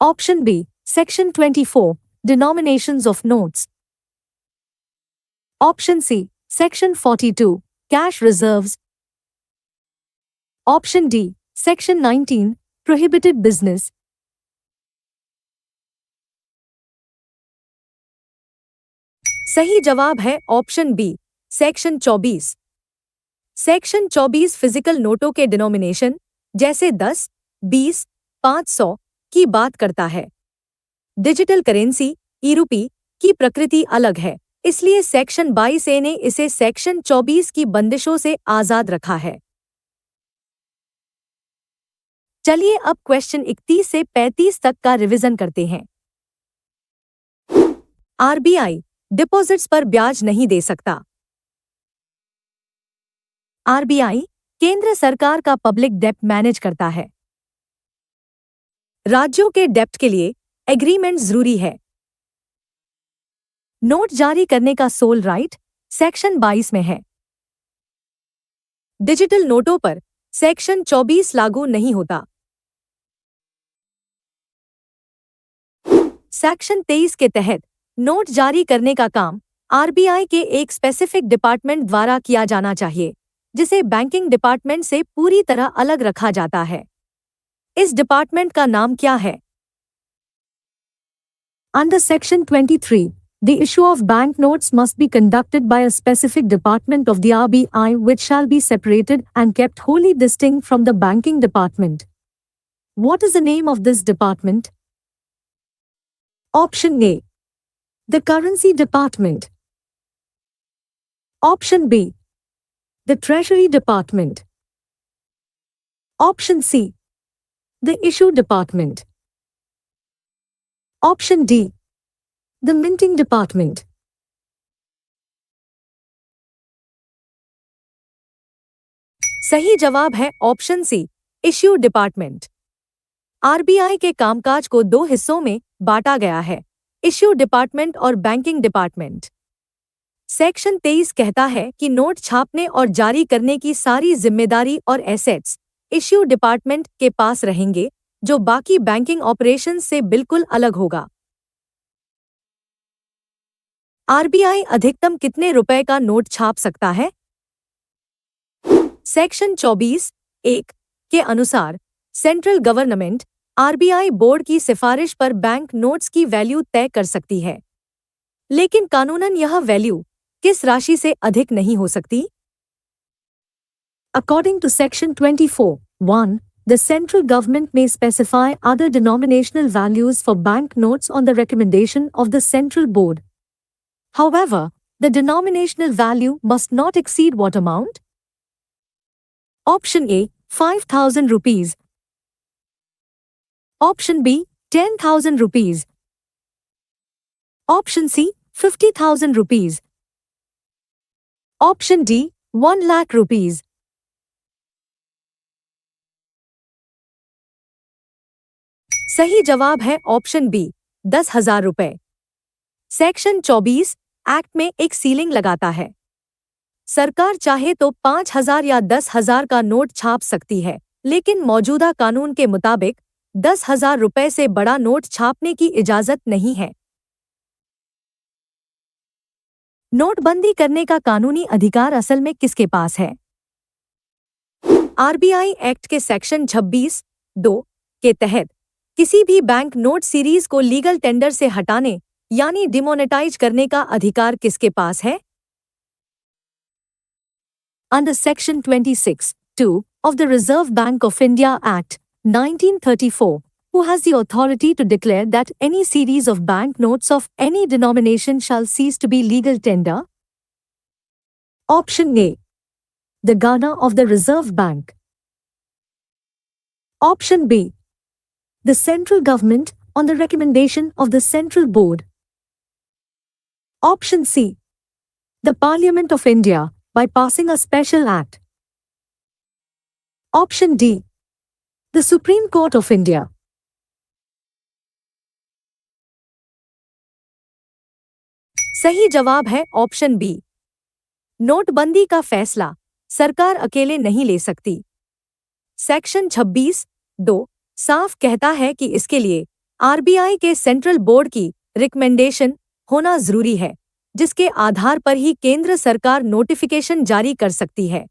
Option B. Section 24, Denominations of notes. Option C. Section 42, Cash reserves. Option D. Section 19, Prohibited business. सही जवाब है option B, section 24। Section 24 physical नोटों के denomination जैसे 10, 20, 500 की बात करता है। डिजिटल करेंसी ई-रूपी की प्रकृति अलग है, इसलिए सेक्शन 22A ने इसे सेक्शन 24 की बंदिशों से आजाद रखा है। चलिए अब क्वेश्चन 31 से 35 तक का रिवीजन करते हैं। आरबीआई डिपॉजिट्स पर ब्याज नहीं दे सकता। आरबीआई केंद्र सरकार का पब्लिक डेप्ट मैनेज करता है। राज्यों के डेप्ट के लिए एग्रीमेंट जरूरी है। नोट जारी करने का सोल राइट सेक्शन 22 में है। डिजिटल नोटों पर सेक्शन 24 लागू नहीं होता। सेक्शन 23 के तहत नोट जारी करने का काम आरबीआई के एक स्पेसिफिक डिपार्टमेंट द्वारा किया जाना चाहिए, जिसे बैंकिंग डिपार्टमेंट से पूरी तरह अलग रखा जाता है। इस डिपार्टमेंट का नाम क्या है? Under Section 23, the issue of banknotes must be conducted by a specific department of the RBI which shall be separated and kept wholly distinct from the banking department. What is the name of this department? Option A. The Currency Department. Option B. The Treasury Department. Option C. The Issue Department. Option D. The Minting Department. सही जवाब है option C, issue department. RBI के कामकाज को दो हिस्सों में बांटा गया है, इश्यू डिपार्टमेंट और बैंकिंग डिपार्टमेंट। सेक्शन 23 कहता है कि नोट छापने और जारी करने की सारी जिम्मेदारी और एसेट्स इश्यू डिपार्टमेंट के पास रहेंगे, जो बाकी बैंकिंग ऑपरेशंस से बिल्कुल अलग होगा। आरबीआई अधिकतम कितने रुपए का नोट छाप सकता है? सेक्शन 24(1) के अनुसार सेंट्रल गवर्नमेंट आरबीआई बोर्ड की सिफारिश पर बैंक नोट्स की वैल्यू तय कर सकती है, लेकिन कानूनन यह वैल्यू किस राशि से अधिक नहीं हो सकती? According to Section 24(1), the central government may specify other denominational values for bank notes on the recommendation of the central board. However, the denominational value must not exceed what amount? Option A, 5,000 rupees. Option B, 10,000 rupees. Option C, 50,000 rupees. Option D, 1 lakh rupees. सही जवाब है option B, 10,000 रुपए। Section 24 act में एक ceiling लगाता है। सरकार चाहे तो 5,000 या 10,000 का नोट छाप सकती है, लेकिन मौजूदा कानून के मुताबिक 10,000 रुपए से बड़ा नोट छापने की इजाजत नहीं है। नोटबंदी करने का कानूनी अधिकार असल में किसके पास है? आरबीआई एक्ट के सेक्शन 26(2) के तहत किसी भी बैंक नोट सीरीज को लीगल टेंडर से हटाने यानी डिमोनेटाइज करने का अधिकार किसके पास है? Under Section 26(2) of the Reserve Bank of India Act, 1934, who has the authority to declare that any series of bank notes of any denomination shall cease to be legal tender? Option A. The Governor of the Reserve Bank. Option B. The central government on the recommendation of the Central Board. Option C. The Parliament of India by passing a special act. Option D. The Supreme Court of India. सही जवाब है option B. नोटबंदी का फैसला सरकार अकेले नहीं ले सकती। सेक्शन 26(2) साफ कहता है कि इसके लिए आरबीआई के सेंट्रल बोर्ड की रिकमेंडेशन होना जरूरी है, जिसके आधार पर ही केंद्र सरकार नोटिफिकेशन जारी कर सकती है।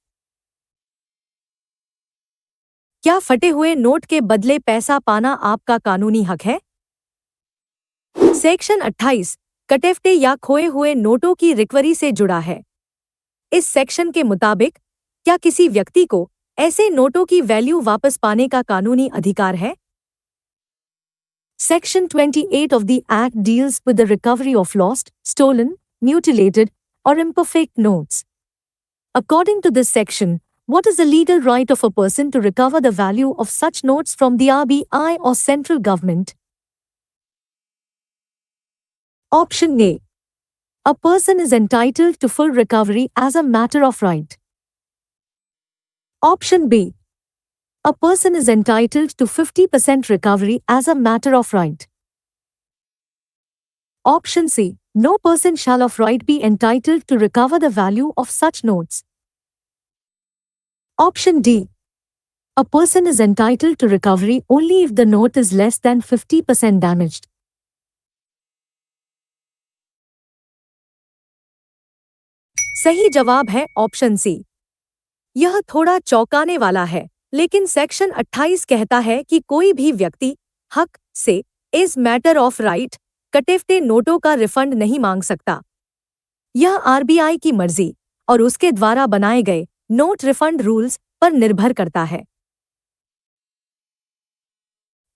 क्या फटे हुए नोट के बदले पैसा पाना आपका कानूनी हक है? सेक्शन 28 कटेफटे या खोए हुए नोटों की रिकवरी से जुड़ा है। इस सेक्शन के मुताबिक क्या किसी व्यक्ति को ऐसे नोटों की वैल्यू वापस पाने का कानूनी अधिकार है? Section 28 of the Act deals with the recovery of lost, stolen, mutilated, or imperfect notes. According to this section, what is the legal right of a person to recover the value of such notes from the RBI or central government? Option A. A person is entitled to full recovery as a matter of right. Option B. A person is entitled to 50% recovery as a matter of right. Option C. No person shall of right be entitled to recover the value of such notes. Option D. A person is entitled to recovery only if the note is less than 50% damaged. सही जवाब है option सी। यह थोड़ा चौंकाने वाला है, लेकिन section 28 कहता है कि कोई भी व्यक्ति हक से इस मैटर ऑफ राइट कटे नोटों का रिफंड नहीं मांग सकता। यह आरबीआई की मर्जी और उसके द्वारा बनाए गए नोट रिफंड रूल्स पर निर्भर करता है।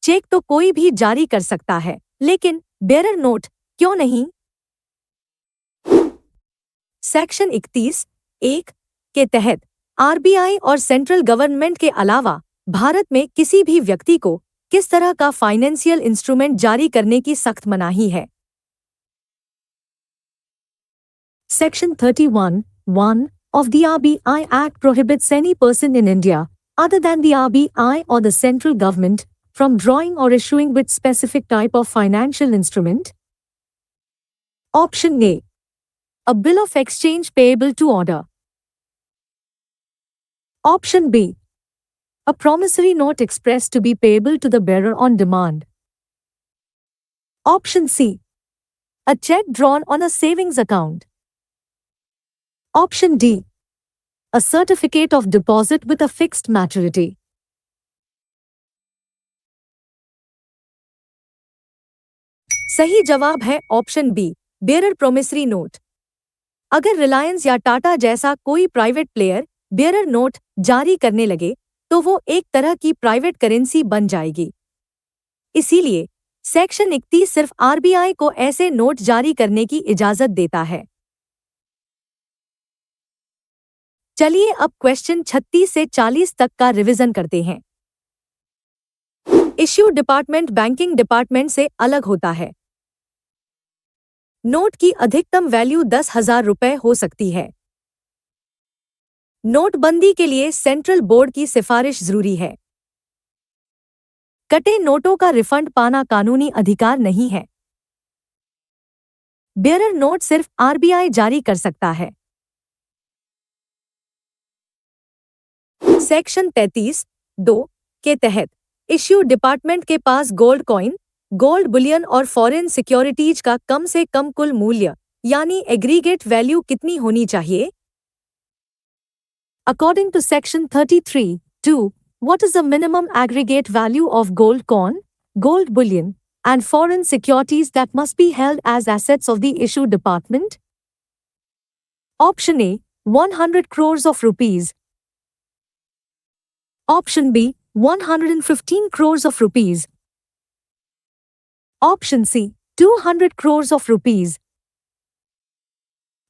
चेक तो कोई भी जारी कर सकता है, लेकिन बेरर नोट क्यों नहीं? सेक्शन 31(1) के तहत आरबीआई और सेंट्रल गवर्नमेंट के अलावा भारत में किसी भी व्यक्ति को किस तरह का फाइनेंशियल इंस्ट्रूमेंट जारी करने की सख्त मनाही है। Section 31(1) of the RBI Act prohibits any person in India, other than the RBI or the central government, from drawing or issuing which specific type of financial instrument. Option A. A bill of exchange payable to order. Option B. A promissory note expressed to be payable to the bearer on demand. Option C. A check drawn on a savings account. Option D. A certificate of deposit with a fixed maturity. सही जवाब है option B, bearer promissory note. अगर रिलायंस या टाटा जैसा कोई private player bearer note जारी करने लगे तो वो एक तरह की प्राइवेट करेंसी बन जाएगी। इसीलिए सेक्शन 31 सिर्फ आरबीआई को ऐसे नोट जारी करने की इजाजत देता है। चलिए अब क्वेश्चन 36 से 40 तक का रिवीजन करते हैं। इश्यू डिपार्टमेंट बैंकिंग डिपार्टमेंट से अलग होता है। नोट की अधिकतम वैल्यू 10,000 रुपए हो सकती है। नोटबंदी के लिए सेंट्रल बोर्ड की सिफारिश जरूरी है। कटे नोटों का रिफंड पाना कानूनी अधिकार नहीं है। बेयरर नोट सिर्फ आरबीआई जारी कर सकता है। सेक्शन 33(2) के तहत इश्यू डिपार्टमेंट के पास गोल्ड कॉइन, गोल्ड बुलियन और फॉरेन सिक्योरिटीज का कम से कम कुल मूल्य यानी एग्रीगेट वैल्यू कितनी होनी चाहिए? According to Section 33(2), what is the minimum aggregate value of gold coin, gold bullion, and foreign securities that must be held as assets of the issue department? Option A, 100 crores of rupees. Option B, 115 crores of rupees. Option C, 200 crores of rupees.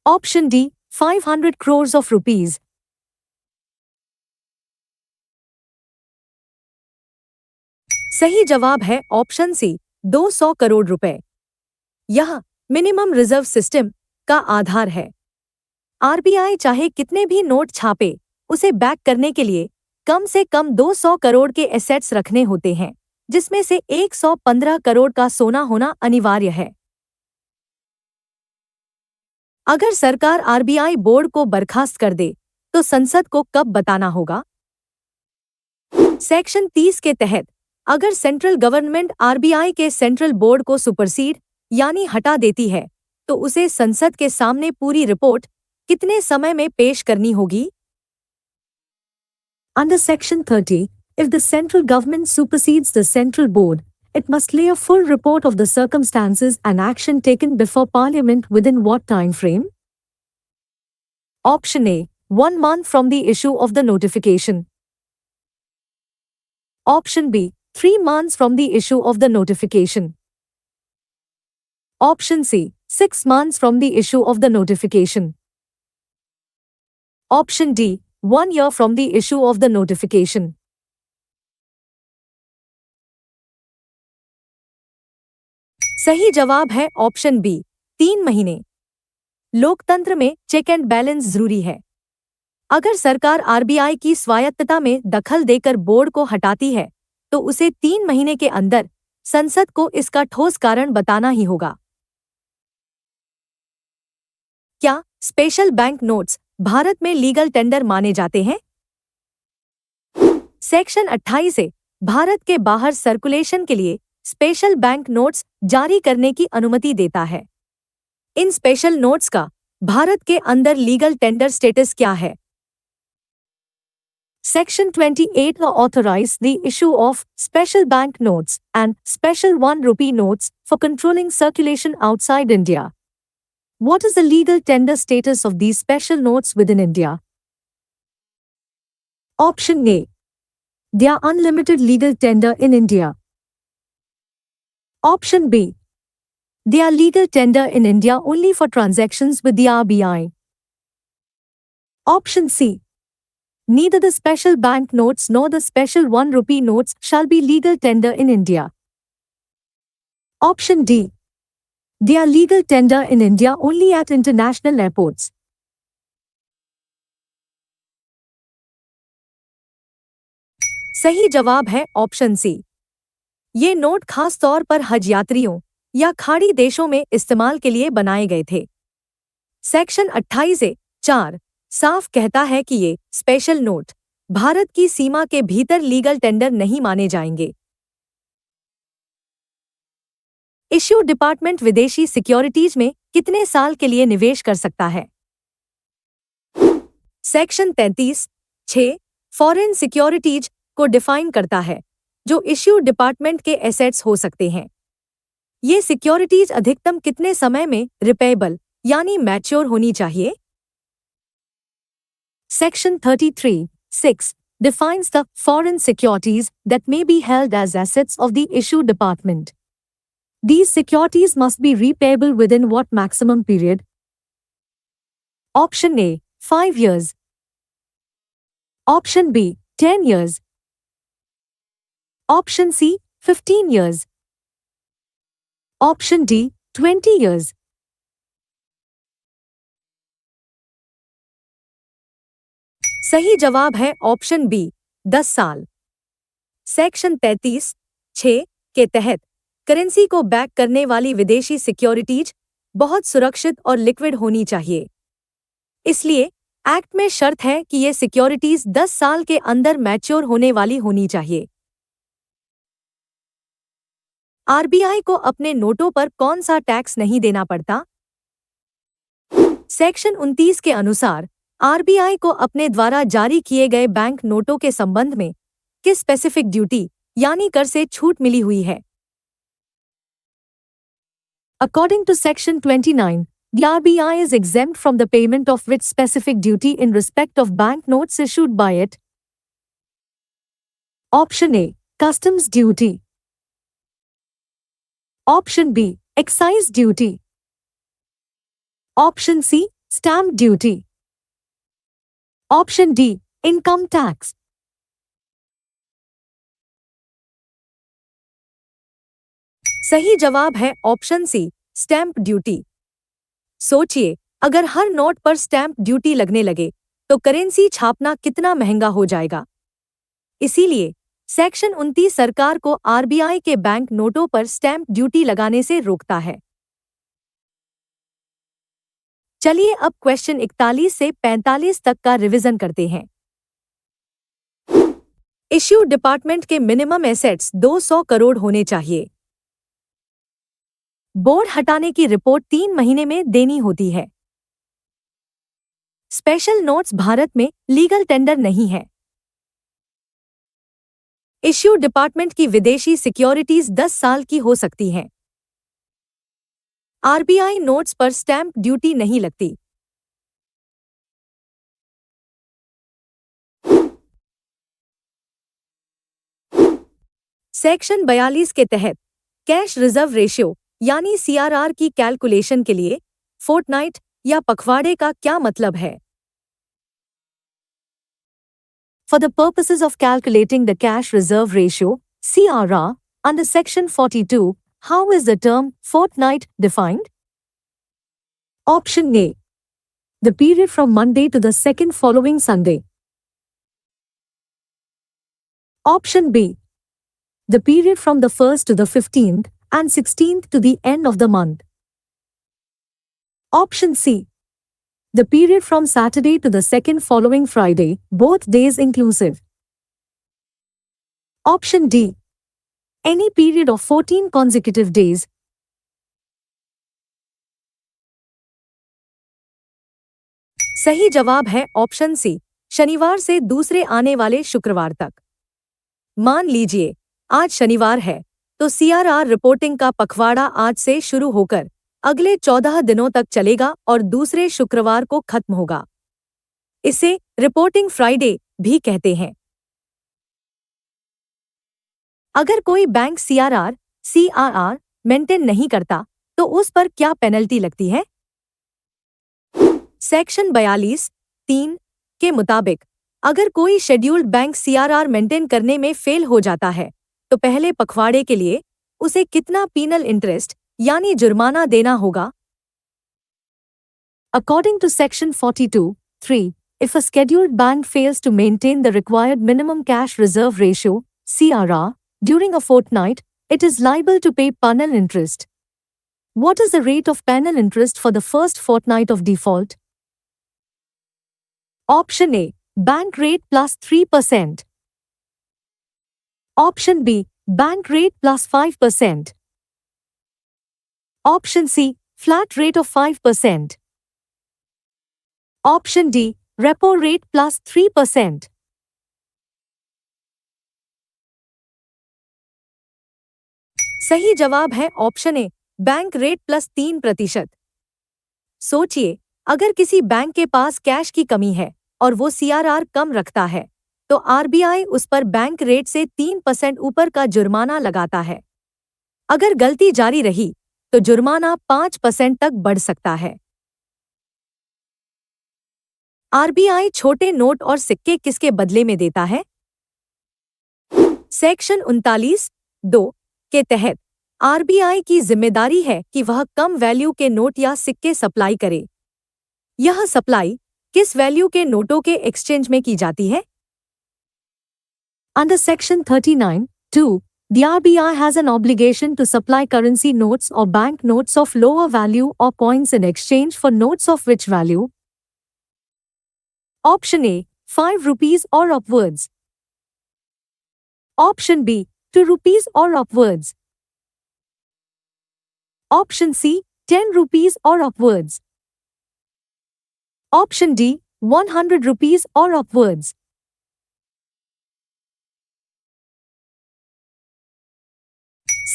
Option D, 500 crores of rupees. सही जवाब है option सी, 200 करोड़ रुपए। यह minimum reserve system का आधार है। RBI चाहे कितने भी नोट छापे, उसे बैक करने के लिए कम से कम 200 करोड़ के एसेट्स रखने होते हैं, जिसमें से 115 करोड़ का सोना होना अनिवार्य है। अगर सरकार आरबीआई बोर्ड को बर्खास्त कर दे तो संसद को कब बताना होगा? सेक्शन 30 के तहत अगर सेंट्रल गवर्नमेंट आरबीआई के सेंट्रल बोर्ड को सुपरसीड यानी हटा देती है तो उसे संसद के सामने पूरी रिपोर्ट कितने समय में पेश करनी होगी? Under Section 30, if the central government supersedes the central board, it must lay a full report of the circumstances and action taken before Parliament within what time frame? Option A, 1 month from the issue of the notification. Option B, 3 months from the issue of the notification. Option C, 6 months from the issue of the notification. Option D, 1 year from the issue of the notification. सही जवाब है option B, 3 महीने। लोकतंत्र में check and balance जरूरी है। अगर सरकार आरबीआई की स्वायत्तता में दखल देकर बोर्ड को हटाती है तो उसे 3 महीने के अंदर संसद को इसका ठोस कारण बताना ही होगा। क्या स्पेशल बैंक नोट्स भारत में लीगल टेंडर माने जाते हैं? सेक्शन 28 से भारत के बाहर सर्कुलेशन के लिए स्पेशल बैंक नोट्स जारी करने की अनुमति देता है। इन स्पेशल नोट्स का भारत के अंदर लीगल टेंडर स्टेटस क्या है? Section 28 authorizes the issue of special bank notes and special 1 rupee notes for controlling circulation outside India. What is the legal tender status of these special notes within India? Option A. They are unlimited legal tender in India. Option B. They are legal tender in India only for transactions with the RBI. Option C. Neither the special bank notes nor the special 1 rupee notes shall be legal tender in India. Option D. They are legal tender in India only at international airports. सही जवाब है option सी। ये note खास तौर पर हज यात्रियों या खाड़ी देशों में इस्तेमाल के लिए बनाए गए थे। सेक्शन 28(4) साफ कहता है कि ये स्पेशल नोट भारत की सीमा के भीतर लीगल टेंडर नहीं माने जाएंगे। इश्यू डिपार्टमेंट विदेशी सिक्योरिटीज में कितने साल के लिए निवेश कर सकता है? सेक्शन 33(6) फॉरेन सिक्योरिटीज को डिफाइन करता है जो इश्यू डिपार्टमेंट के एसेट्स हो सकते हैं। ये सिक्योरिटीज अधिकतम कितने समय में रिपेएबल यानी मैच्योर होनी चाहिए? Section 33(6) defines the foreign securities that may be held as assets of the issue department. These securities must be repayable within what maximum period? Option A, 5 years. Option B, 10 years. Option C, 15 years. Option D, 20 years. सही जवाब है option B 10 साल। Section 33(6) के तहत currency को back करने वाली विदेशी सिक्योरिटीज बहुत सुरक्षित और लिक्विड होनी चाहिए। इसलिए एक्ट में शर्त है कि ये सिक्योरिटीज 10 साल के अंदर मैच्योर होने वाली होनी चाहिए। आरबीआई को अपने नोटों पर कौन सा टैक्स नहीं देना पड़ता? सेक्शन 29 के अनुसार आरबीआई को अपने द्वारा जारी किए गए बैंक नोटों के संबंध में किस स्पेसिफिक ड्यूटी यानी कर से छूट मिली हुई है? According to Section 29, the RBI is exempt from the payment of which specific duty in respect of bank notes issued by it? Option A, Customs duty. Option B, Excise duty. Option C, Stamp duty. Option D, Income tax. सही जवाब है option सी stamp duty. सोचिए, अगर हर note पर stamp duty लगने लगे तो currency छापना कितना महंगा हो जाएगा। इसीलिए सेक्शन 29 सरकार को आरबीआई के बैंक नोटों पर स्टैंप ड्यूटी लगाने से रोकता है। चलिए अब क्वेश्चन 41 से 45 तक का रिवीजन करते हैं। इश्यू डिपार्टमेंट के मिनिमम एसेट्स 200 करोड़ होने चाहिए। बोर्ड हटाने की रिपोर्ट 3 महीने में देनी होती है। स्पेशल नोट्स भारत में लीगल टेंडर नहीं है। इश्यू डिपार्टमेंट की विदेशी सिक्योरिटीज 10 साल की हो सकती हैं। आरबीआई नोट्स पर स्टैंप ड्यूटी नहीं लगती। सेक्शन 42 के तहत कैश रिजर्व रेशियो यानी सीआरआर की कैलकुलेशन के लिए फोर्टनाइट या पखवाड़े का क्या मतलब है? For the purposes of calculating the cash reserve ratio, CRR, under Section 42, how is the term fortnight defined? Option A. The period from Monday to the second following Sunday. Option B. The period from the 1st to the 15th and 16th to the end of the month. Option C. The period from Saturday to the second following Friday, both days inclusive. Option D. Any period of 14 consecutive days. सही जवाब है option सी, शनिवार से दूसरे आने वाले शुक्रवार तक। मान लीजिए आज शनिवार है, तो सीआरआर रिपोर्टिंग का पखवाड़ा आज से शुरू होकर अगले 14 दिनों तक चलेगा और दूसरे शुक्रवार को खत्म होगा। इसे रिपोर्टिंग फ्राइडे भी कहते हैं। अगर कोई बैंक सीआरआर मेंटेन नहीं करता, तो उस पर क्या पेनल्टी लगती है? सेक्शन 42(3) के मुताबिक अगर कोई शेड्यूल्ड बैंक सीआरआर मेंटेन करने में फेल हो जाता है, तो पहले पखवाड़े के लिए उसे कितना पीनल इंटरेस्ट यानी जुर्माना देना होगा? According to Section 42(3), if a scheduled bank fails to maintain the required minimum cash reserve ratio (CRR) during a fortnight, it is liable to pay penal interest. What is the rate of penal interest for the first fortnight of default? Option A. Bank rate plus 3%. Option B. Bank rate plus 5%. Option C. Flat rate of 5%. Option D. Repo rate plus 3%. सही जवाब है option A, bank rate plus 3%। सोचिए, अगर किसी bank के पास cash की कमी है और वो सीआरआर कम रखता है, तो आरबीआई उस पर बैंक रेट से 3% ऊपर का जुर्माना लगाता है। अगर गलती जारी रही, तो जुर्माना 5% तक बढ़ सकता है। आरबीआई छोटे नोट और सिक्के किसके बदले में देता है? सेक्शन 39(2) के तहत आरबीआई की जिम्मेदारी है कि वह कम वैल्यू के नोट या सिक्के सप्लाई करे। यह सप्लाई किस वैल्यू के नोटों के एक्सचेंज में की जाती है? Under Section 39(2), the RBI has an obligation to supply currency notes or bank notes of lower value or coins in exchange for notes of which value? Option A. 5 rupees or upwards. Option B. 2 rupees or upwards. Option C. 10 rupees or upwards. Option D. 100 rupees or upwards.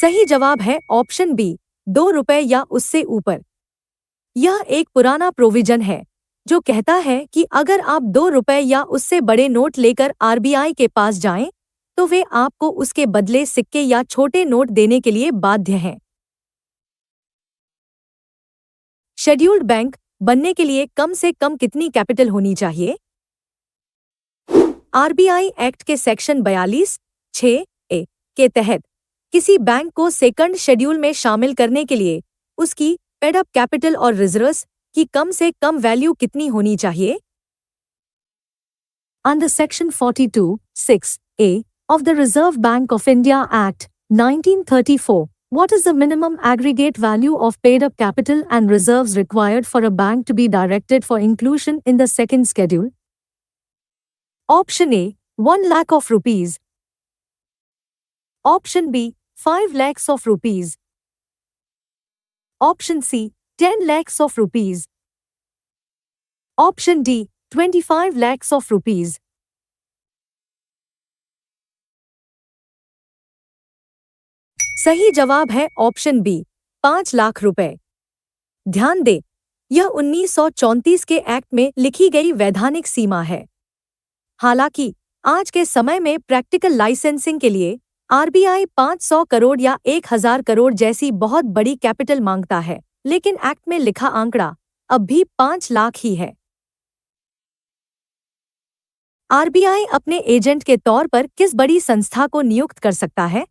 सही जवाब है option B, 2 रुपए या उससे ऊपर। यह एक पुराना प्रोविजन है जो कहता है कि अगर आप 2 रुपए या उससे बड़े नोट लेकर आरबीआई के पास जाएं, तो वे आपको उसके बदले सिक्के या छोटे नोट देने के लिए बाध्य हैं। शेड्यूल्ड बैंक बनने के लिए कम से कम कितनी कैपिटल होनी चाहिए? आरबीआई एक्ट के सेक्शन 42(6)(a) के तहत किसी बैंक को सेकंड शेड्यूल में शामिल करने के लिए उसकी पेड अप कैपिटल और रिजर्व्स की कम से कम वैल्यू कितनी होनी चाहिए? Under Section 42(6)(a) of the Reserve Bank of India Act, 1934, what is the minimum aggregate value of paid-up capital and reserves required for a bank to be directed for inclusion in the second schedule? Option A. 1 lakh of rupees. Option B. 5 lakhs of rupees. Option C. 10 lakhs of rupees. Option D. 25 lakhs of rupees. सही जवाब है option B, 5 lakh रुपए। ध्यान दें, यह 1934 के act में लिखी गई वैधानिक सीमा है। हालांकि आज के समय में प्रैक्टिकल लाइसेंसिंग के लिए आरबीआई 500 करोड़ या 1000 करोड़ जैसी बहुत बड़ी कैपिटल मांगता है, लेकिन एक्ट में लिखा आंकड़ा अब भी 5 लाख ही है। आरबीआई अपने एजेंट के तौर पर किस बड़ी संस्था को नियुक्त कर सकता है?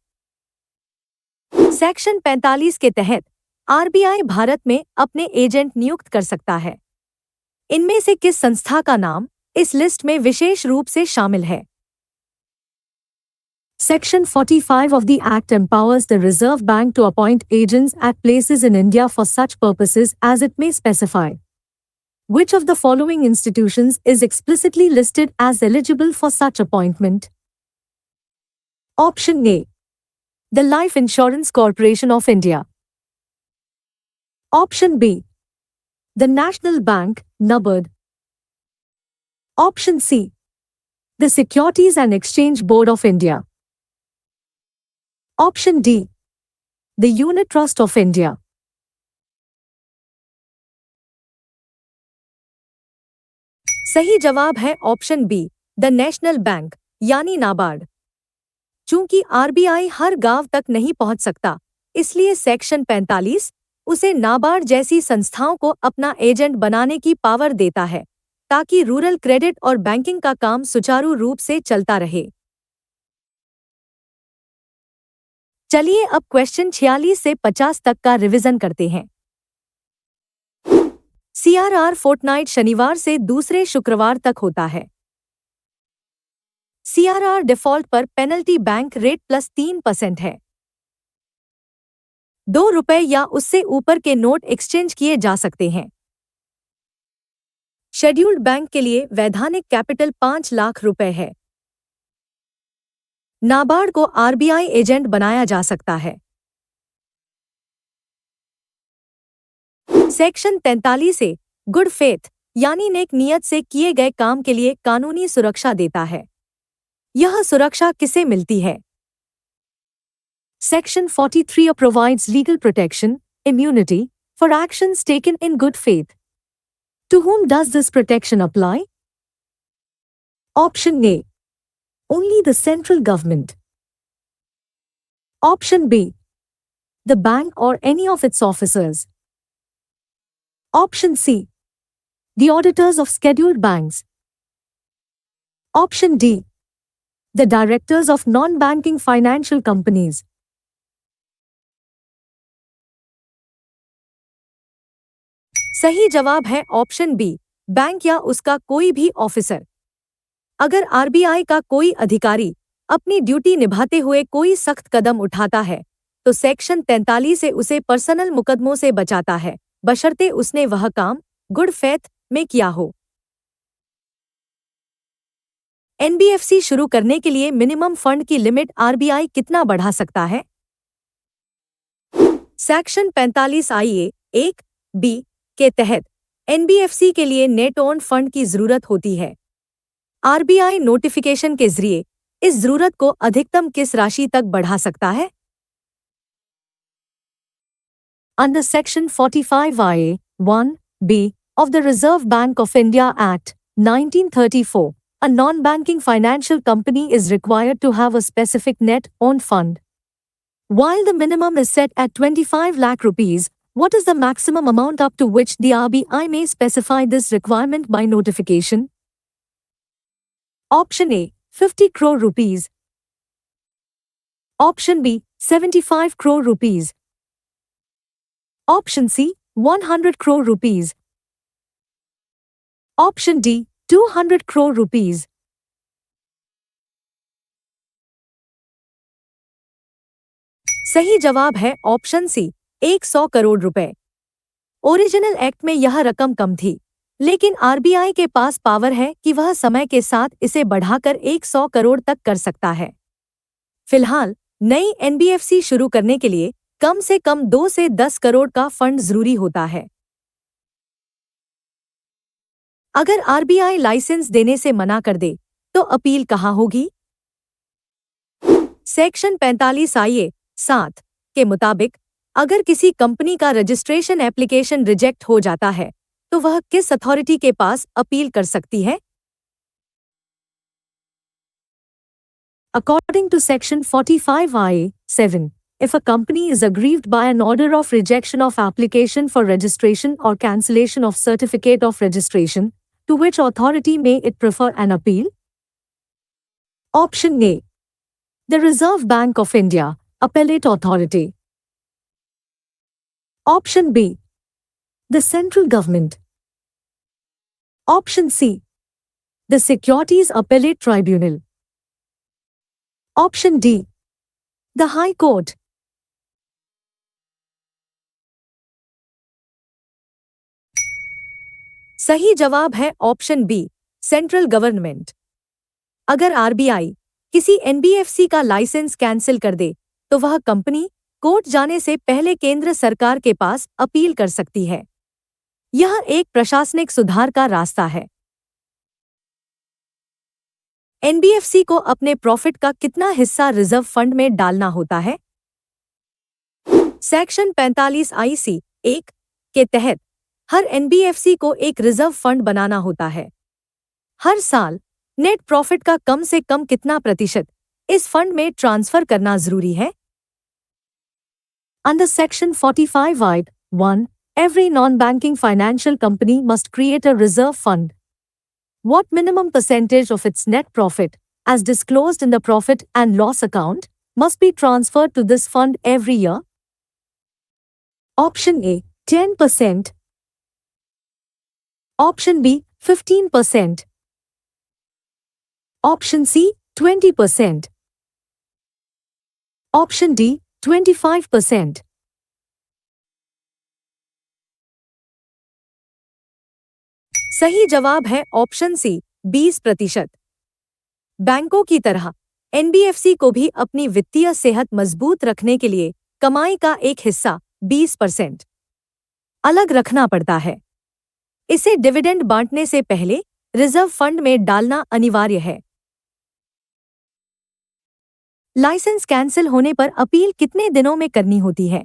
सेक्शन 45 के तहत आरबीआई भारत में अपने एजेंट नियुक्त कर सकता है। इनमें से किस संस्था का नाम इस लिस्ट में विशेष रूप से शामिल है? Section 45 of the Act empowers the Reserve Bank to appoint agents at places in India for such purposes as it may specify. Which of the following institutions is explicitly listed as eligible for such appointment? Option A. The Life Insurance Corporation of India. Option B. The National Bank, NABARD. Option C. The Securities and Exchange Board of India. Option D. The Unit Trust of India. सही जवाब है option B, the national bank यानी नाबार्ड। चूंकि RBI हर गांव तक नहीं पहुंच सकता, इसलिए सेक्शन 45 उसे नाबार्ड जैसी संस्थाओं को अपना एजेंट बनाने की पावर देता है, ताकि रूरल क्रेडिट और बैंकिंग का काम सुचारू रूप से चलता रहे। चलिए अब क्वेश्चन 46 से 50 तक का रिवीजन करते हैं। सीआरआर फोर्टनाइट शनिवार से दूसरे शुक्रवार तक होता है। सीआरआर डिफॉल्ट पर पेनल्टी बैंक रेट प्लस 3% है। ₹2 या उससे ऊपर के नोट एक्सचेंज किए जा सकते हैं। शेड्यूल्ड बैंक के लिए वैधानिक कैपिटल 5 लाख रुपए है। नाबार्ड को आरबीआई एजेंट बनाया जा सकता है। सेक्शन 43 से गुड फेथ यानी नेक नियत से किए गए काम के लिए कानूनी सुरक्षा देता है। यह सुरक्षा किसे मिलती है? Section 43 provides legal protection, immunity, for actions taken in good faith. To whom does this protection apply? Option A. Only the central government. Option B. The bank or any of its officers. Option C. The auditors of scheduled banks. Option D. The directors of non-banking financial companies. सही जवाब है option B, bank या उसका कोई भी officer. अगर RBI का कोई अधिकारी अपनी ड्यूटी निभाते हुए कोई सख्त कदम उठाता है, तो सेक्शन 43 से उसे पर्सनल मुकदमों से बचाता है, बशर्ते उसने वह काम गुड फेथ में किया हो। एनबीएफसी शुरू करने के लिए मिनिमम फंड की लिमिट आरबीआई कितना बढ़ा सकता है? सेक्शन 45 आईए 1(b) के तहत एनबीएफसी के लिए नेट ओन फंड की जरूरत होती है। आरबीआई नोटिफिकेशन के जरिए इस जरूरत को अधिकतम किस राशि तक बढ़ा सकता है? Under Section 45IA 1(b) of the Reserve Bank of India Act 1934, a non-banking financial company is required to have a specific net own fund. While the minimum is set at 25 lakh rupees, what is the maximum amount up to which the RBI may specify this requirement by notification? Option A, 50 crore rupees. Option B, 75 crore rupees. Option C, 100 crore rupees. Option D, 200 crore rupees. सही जवाब है option सी, 100 करोड़ रुपए। Original act में यह रकम कम थी, लेकिन RBI के पास पावर है कि वह समय के साथ इसे बढ़ाकर 100 करोड़ तक कर सकता है। फिलहाल नई एनबीएफसी शुरू करने के लिए कम से कम 2 से 10 करोड़ का फंड जरूरी होता है। अगर आरबीआई लाइसेंस देने से मना कर दे, तो अपील कहाँ होगी? सेक्शन 45 आईए 7 के मुताबिक अगर किसी कंपनी का रजिस्ट्रेशन एप्लीकेशन रिजेक्ट हो जाता है, तो वह किस अथॉरिटी के पास अपील कर सकती है? According to Section 45IA 7, if a company is aggrieved by an order of rejection of application for registration or cancellation of certificate of registration, to which authority may it prefer an appeal? Option A. The Reserve Bank of India, Appellate Authority. Option B. The Central Government. Option C. The Securities Appellate Tribunal. Option D. The High Court. सही जवाब है option B, central government. अगर RBI किसी NBFC का licence cancel कर दे तो वह company court जाने से पहले केंद्र सरकार के पास अपील कर सकती है। यह एक प्रशासनिक सुधार का रास्ता है। एनबीएफसी को अपने प्रॉफिट का कितना हिस्सा रिजर्व फंड में डालना होता है? सेक्शन 45 आईसी 1 के तहत हर एनबीएफसी को एक रिजर्व फंड बनाना होता है। हर साल नेट प्रॉफिट का कम से कम कितना प्रतिशत इस फंड में ट्रांसफर करना जरूरी है? Under Section 45(1), every non-banking financial company must create a reserve fund. What minimum percentage of its net profit, as disclosed in the profit and loss account, must be transferred to this fund every year? Option A, 10%. Option B, 15%. Option C, 20%. Option D, 25%. सही जवाब है option सी, 20%। बैंकों की तरह NBFC को भी अपनी वित्तीय सेहत मजबूत रखने के लिए कमाई का एक हिस्सा 20% अलग रखना पड़ता है। इसे डिविडेंड बांटने से पहले रिजर्व फंड में डालना अनिवार्य है। लाइसेंस कैंसिल होने पर अपील कितने दिनों में करनी होती है?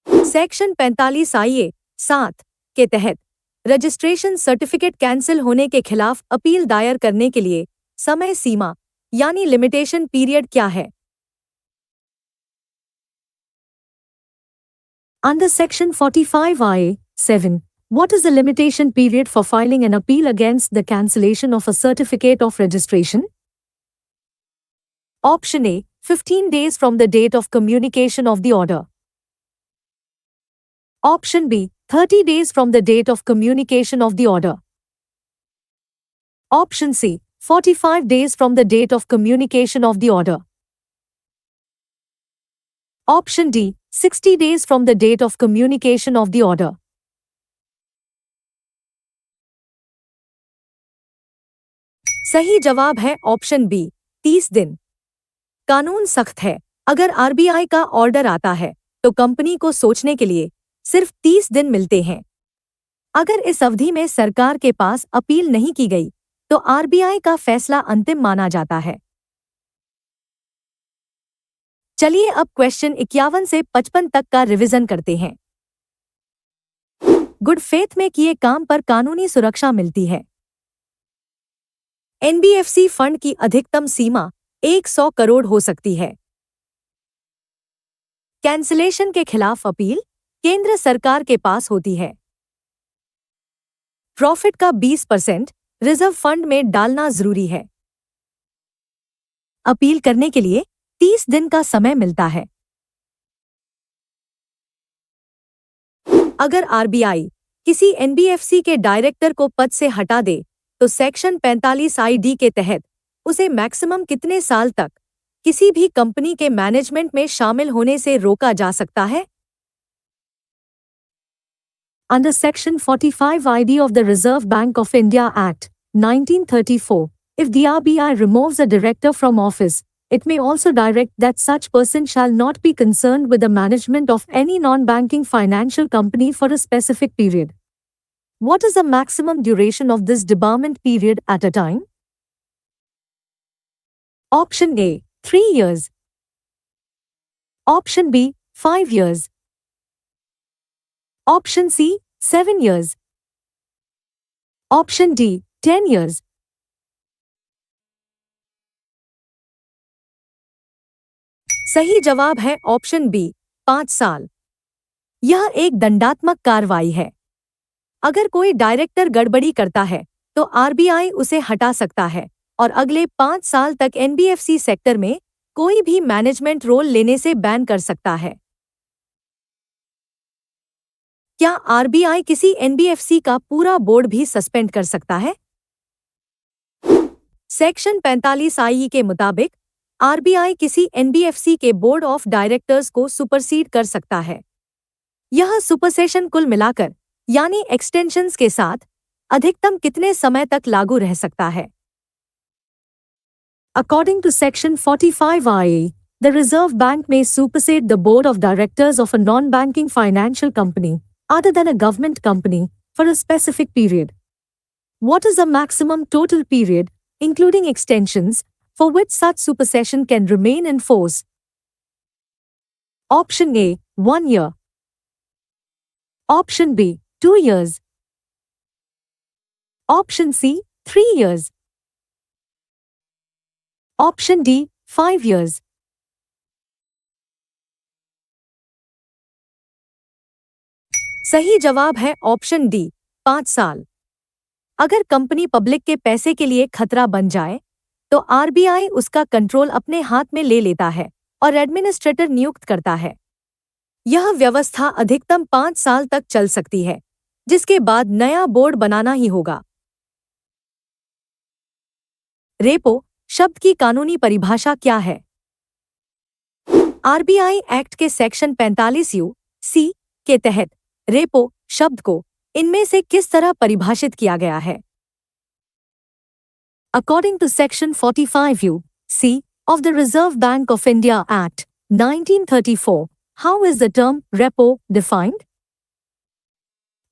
सेक्शन 45 आईए 7 के तहत रजिस्ट्रेशन सर्टिफिकेट कैंसिल होने के खिलाफ अपील दायर करने के लिए समय सीमा यानी लिमिटेशन पीरियड क्या है? Under Section 45(7), what is the limitation period for filing an appeal against the cancellation of a certificate of registration? Option A, 15 days from the date of communication of the order. Option B, 30 days from the date of communication of the order. Option C, 45 days from the date of communication of the order. Option D, 60 days from the date of communication of the order. सही जवाब है option B, 30 दिन। कानून सख्त है। अगर RBI का order आता है तो कंपनी को सोचने के लिए सिर्फ 30 दिन मिलते हैं। अगर इस अवधि में सरकार के पास अपील नहीं की गई तो आरबीआई का फैसला अंतिम माना जाता है। चलिए अब क्वेश्चन 51 से 55 तक का रिवीजन करते हैं। गुड फेथ में किए काम पर कानूनी सुरक्षा मिलती है। एनबीएफसी फंड की अधिकतम सीमा 100 करोड़ हो सकती है। कैंसिलेशन के खिलाफ अपील केंद्र सरकार के पास होती है। प्रॉफिट का 20% रिजर्व फंड में डालना जरूरी है। अपील करने के लिए 30 दिन का समय मिलता है। अगर आरबीआई किसी एनबीएफसी के डायरेक्टर को पद से हटा दे तो सेक्शन 45 आईडी के तहत उसे मैक्सिमम कितने साल तक किसी भी कंपनी के मैनेजमेंट में शामिल होने से रोका जा सकता है? Under Section 45 ID of the Reserve Bank of India Act, 1934, if the RBI removes a director from office, it may also direct that such person shall not be concerned with the management of any non-banking financial company for a specific period. What is the maximum duration of this debarment period at a time? Option A, 3 years. Option B, 5 years. Option C, 7 years. Option D, 10 years. सही जवाब है option B, 5 साल। यह एक दंडात्मक कार्रवाई है। अगर कोई डायरेक्टर गड़बड़ी करता है तो आरबीआई उसे हटा सकता है और अगले 5 साल तक एनबीएफसी सेक्टर में कोई भी मैनेजमेंट रोल लेने से बैन कर सकता है। क्या आरबीआई किसी एनबीएफसी का पूरा बोर्ड भी सस्पेंड कर सकता है? सेक्शन 45 आई के मुताबिक आरबीआई किसी एनबीएफसी के बोर्ड ऑफ डायरेक्टर्स को सुपरसीड कर सकता है। यह सुपरसेशन कुल मिलाकर यानी एक्सटेंशंस के साथ अधिकतम कितने समय तक लागू रह सकता है? According to Section 45I, the Reserve Bank may supersede the board of directors of a non-banking financial company, other than a government company, for a specific period. What is the maximum total period, including extensions, for which such supersession can remain in force? Option A, 1 year. Option B, 2 years. Option C, 3 years. Option D, 5 years. सही जवाब है option D, 5 साल। अगर company public के पैसे के लिए खतरा बन जाए तो आरबीआई उसका कंट्रोल अपने हाथ में ले लेता है और एडमिनिस्ट्रेटर नियुक्त करता है। यह व्यवस्था अधिकतम 5 साल तक चल सकती है, जिसके बाद नया बोर्ड बनाना ही होगा। रेपो शब्द की कानूनी परिभाषा क्या है? आरबीआई एक्ट के सेक्शन 45(u)(c) के तहत रेपो शब्द को इनमें से किस तरह परिभाषित किया गया है? According to Section 45(u)(c) of the Reserve Bank of India Act, 1934, how is the term repo defined?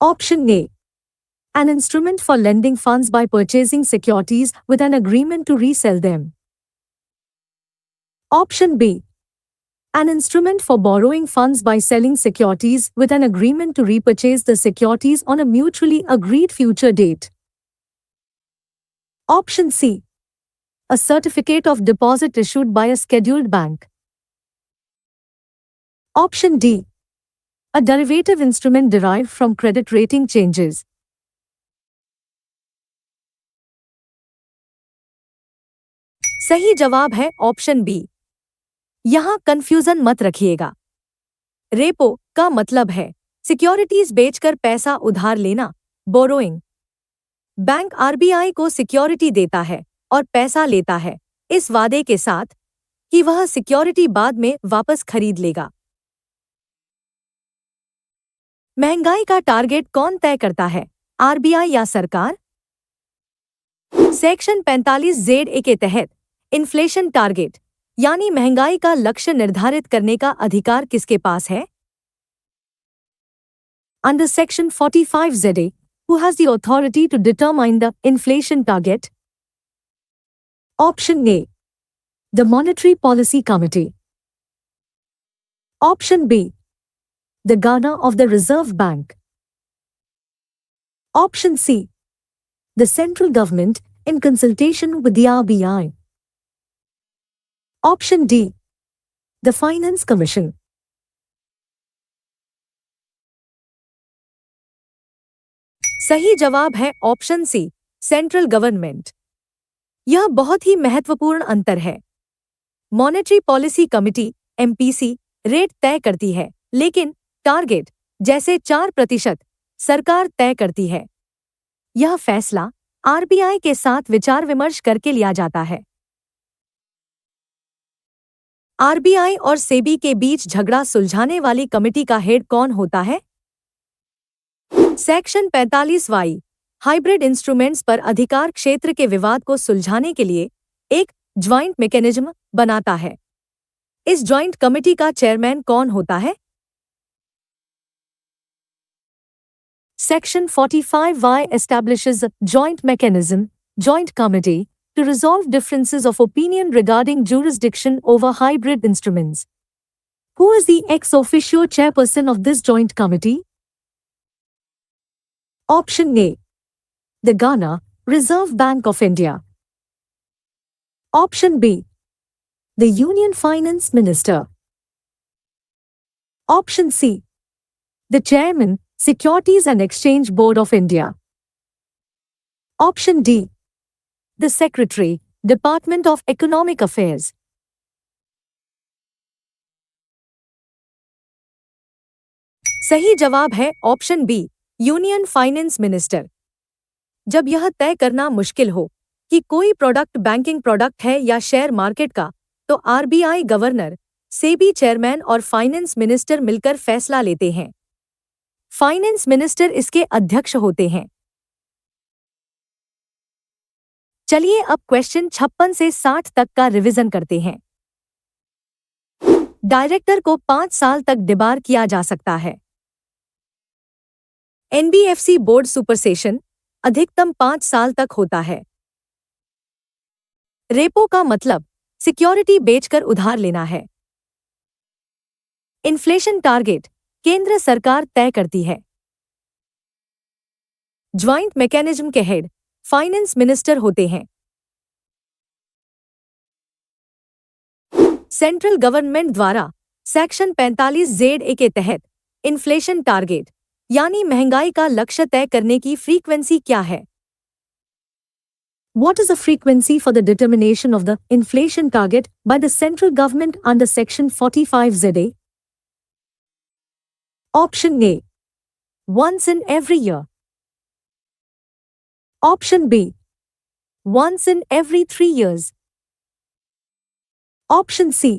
Option A. An instrument for lending funds by purchasing securities with an agreement to resell them. Option B. An instrument for borrowing funds by selling securities with an agreement to repurchase the securities on a mutually agreed future date. Option C. A certificate of deposit issued by a scheduled bank. Option D. A derivative instrument derived from credit rating changes. सही जवाब है option B. यहां confusion मत रखिएगा। Repo का मतलब है securities बेचकर पैसा उधार लेना, बोरोइंग। बैंक आरबीआई को सिक्योरिटी देता है और पैसा लेता है इस वादे के साथ कि वह सिक्योरिटी बाद में वापस खरीद लेगा। महंगाई का टारगेट कौन तय करता है, आरबीआई या सरकार? सेक्शन 45(ZA) के तहत इन्फ्लेशन टारगेट यानी महंगाई का लक्ष्य निर्धारित करने का अधिकार किसके पास है? Under Section 45(ZA), who has the authority to determine the inflation target? Option A. The Monetary Policy Committee. Option B. The Governor of the Reserve Bank. Option C. The central government in consultation with the RBI. Option D. The Finance Commission. सही जवाब है option C, central government. यह बहुत ही महत्वपूर्ण अंतर है। Monetary policy committee MPC rate तय करती है, लेकिन टारगेट जैसे 4% सरकार तय करती है। यह फैसला आरबीआई के साथ विचार विमर्श करके लिया जाता है। आरबीआई और सेबी के बीच झगड़ा सुलझाने वाली कमेटी का हेड कौन होता है? सेक्शन 45(y) हाइब्रिड इंस्ट्रूमेंट्स पर अधिकार क्षेत्र के विवाद को सुलझाने के लिए एक ज्वाइंट मैकेनिज्म बनाता है। इस ज्वाइंट कमेटी का चेयरमैन कौन होता है? Section 45(y) establishes a joint mechanism, joint committee, to resolve differences of opinion regarding jurisdiction over hybrid instruments. Who is the ex officio chairperson of this joint committee? Option A. The Ghana Reserve Bank of India. Option B. The Union Finance Minister. Option C. The Chairman, Securities and Exchange Board of India. Option D. The Secretary, Department of Economic Affairs. सही जवाब है option B, union finance minister. जब यह तय करना मुश्किल हो कि कोई प्रोडक्ट बैंकिंग प्रोडक्ट है या शेयर मार्केट का, तो आरबीआई गवर्नर, सेबी चेयरमैन और फाइनेंस मिनिस्टर मिलकर फैसला लेते हैं। फाइनेंस मिनिस्टर इसके अध्यक्ष होते हैं। चलिए अब क्वेश्चन 56 से 60 तक का रिवीजन करते हैं। डायरेक्टर को 5 साल तक डिबार किया जा सकता है। एनबीएफसी बोर्ड सुपरसेशन अधिकतम 5 साल तक होता है। रेपो का मतलब सिक्योरिटी बेचकर उधार लेना है। इन्फ्लेशन टारगेट केंद्र सरकार तय करती है। ज्वाइंट मैकेनिज्म के हेड फाइनेंस मिनिस्टर होते हैं। सेंट्रल गवर्नमेंट द्वारा सेक्शन 45(ज़)(ए) के तहत इन्फ्लेशन टारगेट यानी महंगाई का लक्ष्य तय करने की फ्रीक्वेंसी क्या है? What is the frequency for the determination of the inflation target by the central government under section 45(ज़)(A)? Option A, once in every year. Option B, once in every 3 years. Option C,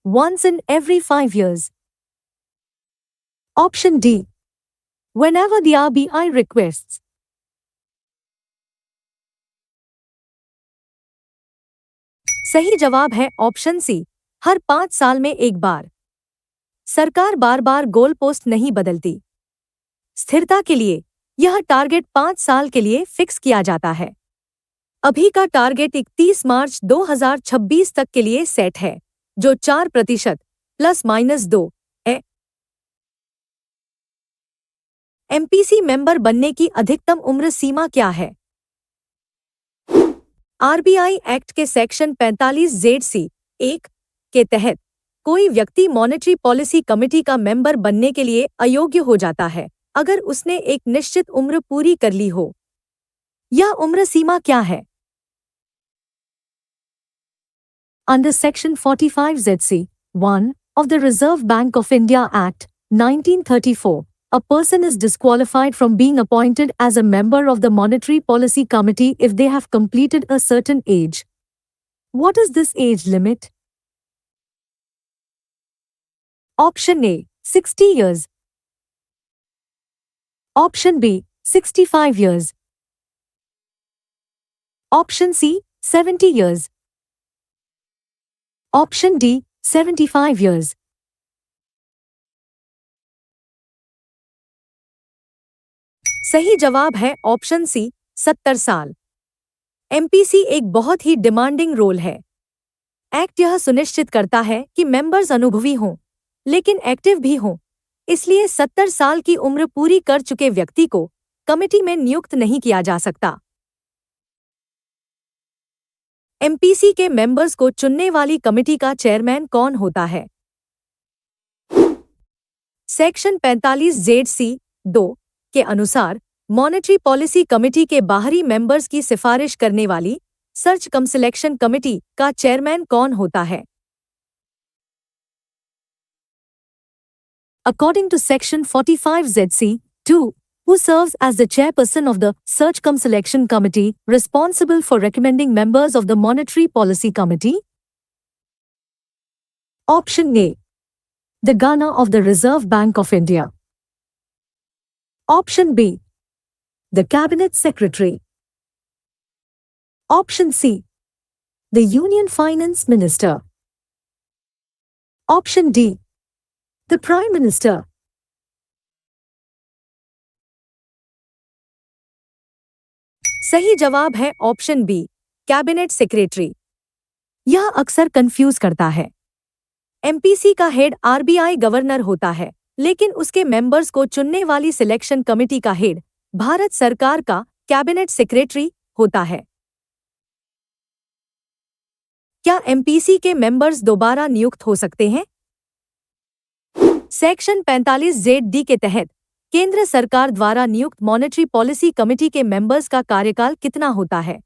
once in every 5 years. Option D, whenever the RBI requests. सही जवाब है option सी, हर 5 साल में एक बार। सरकार बार बार goal post नहीं बदलती। स्थिरता के लिए यह टारगेट 5 साल के लिए फिक्स किया जाता है। अभी का टारगेट 31 मार्च 2026 तक के लिए सेट है, जो 4% ±2 है। एमपीसी मेंबर बनने की अधिकतम उम्र सीमा क्या है? आरबीआई एक्ट के सेक्शन 45(ज़)(1) के तहत कोई व्यक्ति मॉनेटरी पॉलिसी कमेटी का मेंबर बनने के लिए अयोग्य हो जाता है अगर उसने एक निश्चित उम्र पूरी कर ली हो। यह उम्र सीमा क्या है? Under Section 45(ज़)(1) of the Reserve Bank of India Act, 1934, a person is disqualified from being appointed as a member of the Monetary Policy Committee if they have completed a certain age. What is this age limit? Option A, 60 years. Option B, 65 years. Option C, 70 years. Option D, 75 years. सही जवाब है option सी, 70 साल। MPC एक बहुत ही demanding role है। Act यह सुनिश्चित करता है कि मेंबर्स अनुभवी हों, लेकिन एक्टिव भी हों, इसलिए 70 साल की उम्र पूरी कर चुके व्यक्ति को कमेटी में नियुक्त नहीं किया जा सकता। एमपीसी के मेंबर्स को चुनने वाली कमेटी का चेयरमैन कौन होता है? सेक्शन 45(ज़)(2) के अनुसार मॉनेटरी पॉलिसी कमेटी के बाहरी मेंबर्स की सिफारिश करने वाली सर्च कम सिलेक्शन कमेटी का चेयरमैन कौन होता है? According to Section 45(ज़)(2), who serves as the chairperson of the Search Cum Selection Committee responsible for recommending members of the Monetary Policy Committee? Option A, the Governor of the Reserve Bank of India. Option B, the Cabinet Secretary. Option C, the Union Finance Minister. Option D, the Prime Minister. सही जवाब है option B, cabinet secretary. यह अक्सर confuse करता है। MPC का head RBI governor होता है, लेकिन उसके मेंबर्स को चुनने वाली सिलेक्शन कमेटी का हेड भारत सरकार का कैबिनेट सेक्रेटरी होता है। क्या एमपीसी के मेंबर्स दोबारा नियुक्त हो सकते हैं? सेक्शन 45(ज़)(D) के तहत केंद्र सरकार द्वारा नियुक्त मॉनेटरी पॉलिसी कमेटी के मेंबर्स का कार्यकाल कितना होता है?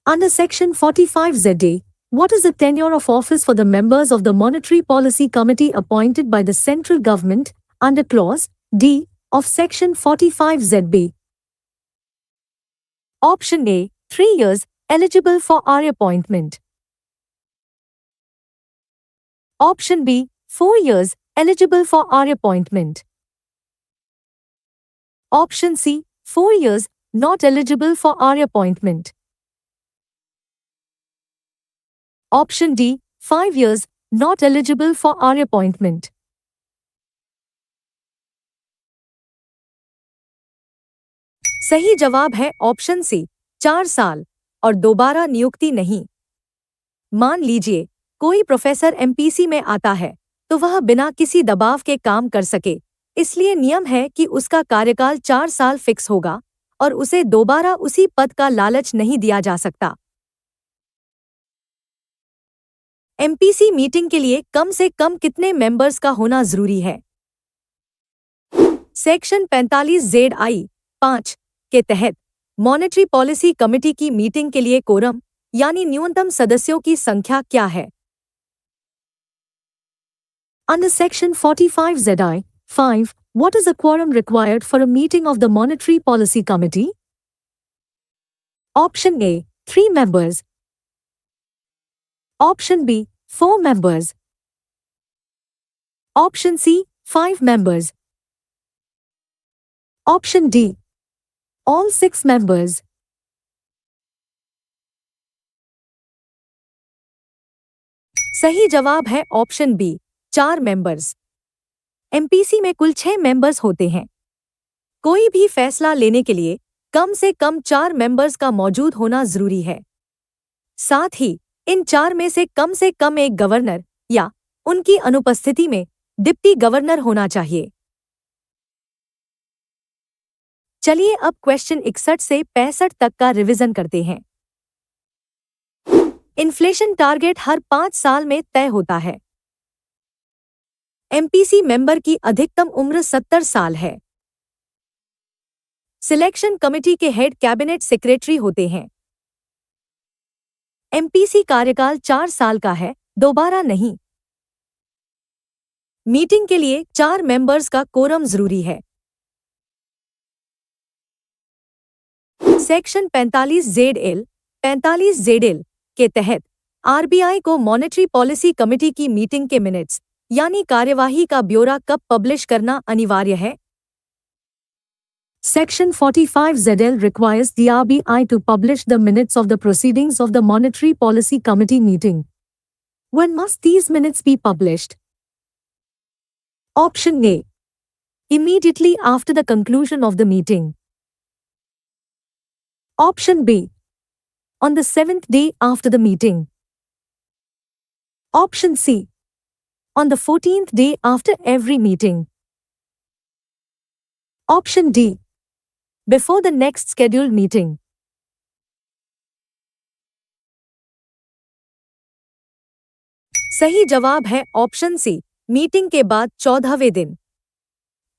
Under Section 45(ज़)(A), What is the tenure of office for the members of the Monetary Policy Committee appointed by the central government under Clause D of Section 45ZB? Option A, 3 years, eligible for reappointment. Option B, 4 years, eligible for reappointment. Option C, 4 years, not eligible for reappointment. Option D, 5 years, not eligible for reappointment. सही जवाब है option सी, 4 साल और दोबारा नियुक्ति नहीं। मान लीजिए कोई प्रोफेसर एमपीसी में आता है तो वह बिना किसी दबाव के काम कर सके, इसलिए नियम है कि उसका कार्यकाल 4 साल फिक्स होगा और उसे दोबारा उसी पद का लालच नहीं दिया जा सकता। एमपीसी मीटिंग के लिए कम से कम कितने मेंबर्स का होना जरूरी है? सेक्शन 45ZI 5 के तहत मॉनेटरी पॉलिसी कमेटी की मीटिंग के लिए कोरम यानी न्यूनतम सदस्यों की संख्या क्या है? Under Section 45ZI 5, what is the quorum required for a meeting of the Monetary Policy Committee? Option A, 3 members. Option B, 4 members. Option C, 5 members. Option D, all 6 members. सही जवाब है ऑप्शन बी, 4 मेंबर्स। एमपीसी में कुल 6 members होते हैं। कोई भी फैसला लेने के लिए कम से कम 4 मेंबर्स का मौजूद होना जरूरी है। साथ ही इन 4 में से कम एक गवर्नर या उनकी अनुपस्थिति में डिप्टी गवर्नर होना चाहिए। चलिए अब क्वेश्चन 61 से 65 तक का रिवीजन करते हैं। इन्फ्लेशन टारगेट हर 5 साल में तय होता है। एमपीसी मेंबर की अधिकतम उम्र 70 साल है। सिलेक्शन कमेटी के हेड कैबिनेट सेक्रेटरी होते हैं। एमपीसी कार्यकाल 4 साल का है, दोबारा नहीं। मीटिंग के लिए 4 मेंबर्स का कोरम जरूरी है। सेक्शन 45ZL के तहत आरबीआई को मॉनेटरी पॉलिसी कमेटी की मीटिंग के मिनट्स यानी कार्यवाही का ब्यौरा कब पब्लिश करना अनिवार्य है? Section 45ZL requires the RBI to publish the minutes of the proceedings of the Monetary Policy Committee meeting. When must these minutes be published? Option A, immediately after the conclusion of the meeting. Option B, on the 7th day after the meeting. Option C, on the 14th day after every meeting. Option D, before the next scheduled meeting. सही जवाब है option सी, meeting के बाद 14वें दिन।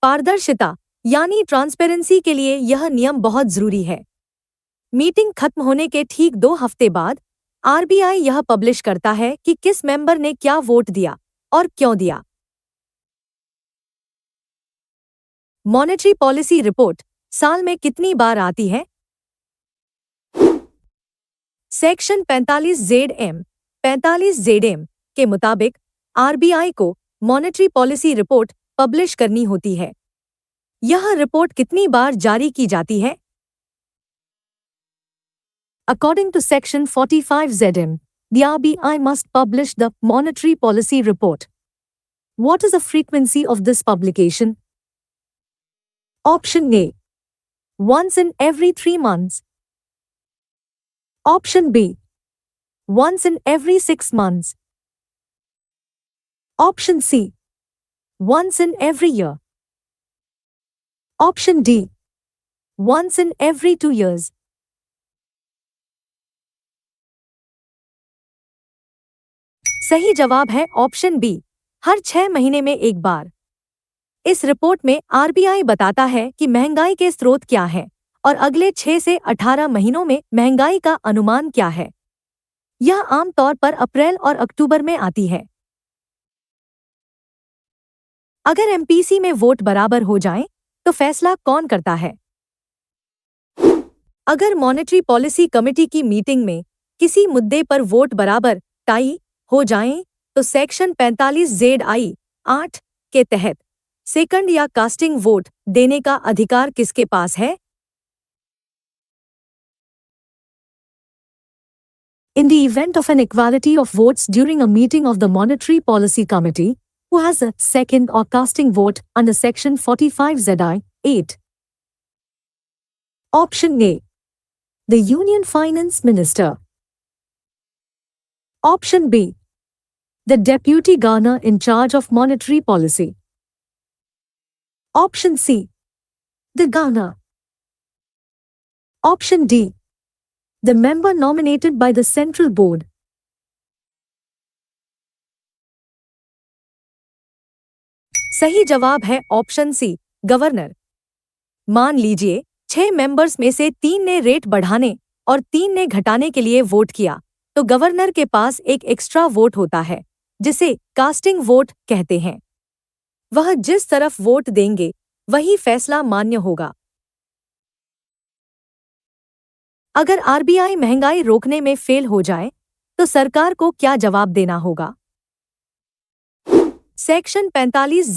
पारदर्शिता यानी transparency के लिए यह नियम बहुत जरूरी है। मीटिंग खत्म होने के ठीक 2 हफ्ते बाद आरबीआई यह पब्लिश करता है कि किस मेंबर ने क्या वोट दिया और क्यों दिया। मॉनेटरी पॉलिसी रिपोर्ट साल में कितनी बार आती है? सेक्शन 45ZM के मुताबिक आरबीआई को मॉनेटरी पॉलिसी रिपोर्ट पब्लिश करनी होती है। यह रिपोर्ट कितनी बार जारी की जाती है? According to Section 45ZM, the RBI must publish the monetary policy report. What is the frequency of this publication? Option A, once in every 3 months. Option B, once in every 6 months. Option C, once in every year. Option D, once in every 2 years. सही जवाब है option B, हर 6 महीने में एक बार। इस report में RBI बताता है कि महंगाई के स्रोत क्या हैं और अगले 6 से 18 महीनों में महंगाई का अनुमान क्या है। यह आमतौर पर अप्रैल और अक्टूबर में आती है। अगर एमपीसी में वोट बराबर हो जाएं, तो फैसला कौन करता है? अगर मॉनेटरी पॉलिसी कमेटी की मीटिंग में किसी मुद्दे पर वोट बराबर टाई हो जाएं, तो सेक्शन 45 ZI 8 के तहत सेकंड या कास्टिंग वोट देने का अधिकार किसके पास है? In the event of an equality of votes during a meeting of the Monetary Policy Committee, who has a second or casting vote under Section 45 ZI 8? Option A. The Union Finance Minister. Option B. The Deputy Governor in charge of monetary policy. Option C. The Governor. Option D. The member nominated by the Central Board. सही जवाब है option सी, governor. मान लीजिए 6 members में से 3 ने rate बढ़ाने और 3 ने घटाने के लिए वोट किया, तो गवर्नर के पास एक एक्स्ट्रा वोट होता है, जिसे कास्टिंग वोट कहते हैं। वह जिस तरफ वोट देंगे वही फैसला मान्य होगा। अगर आरबीआई महंगाई रोकने में फेल हो जाए, तो सरकार को क्या जवाब देना होगा? सेक्शन 45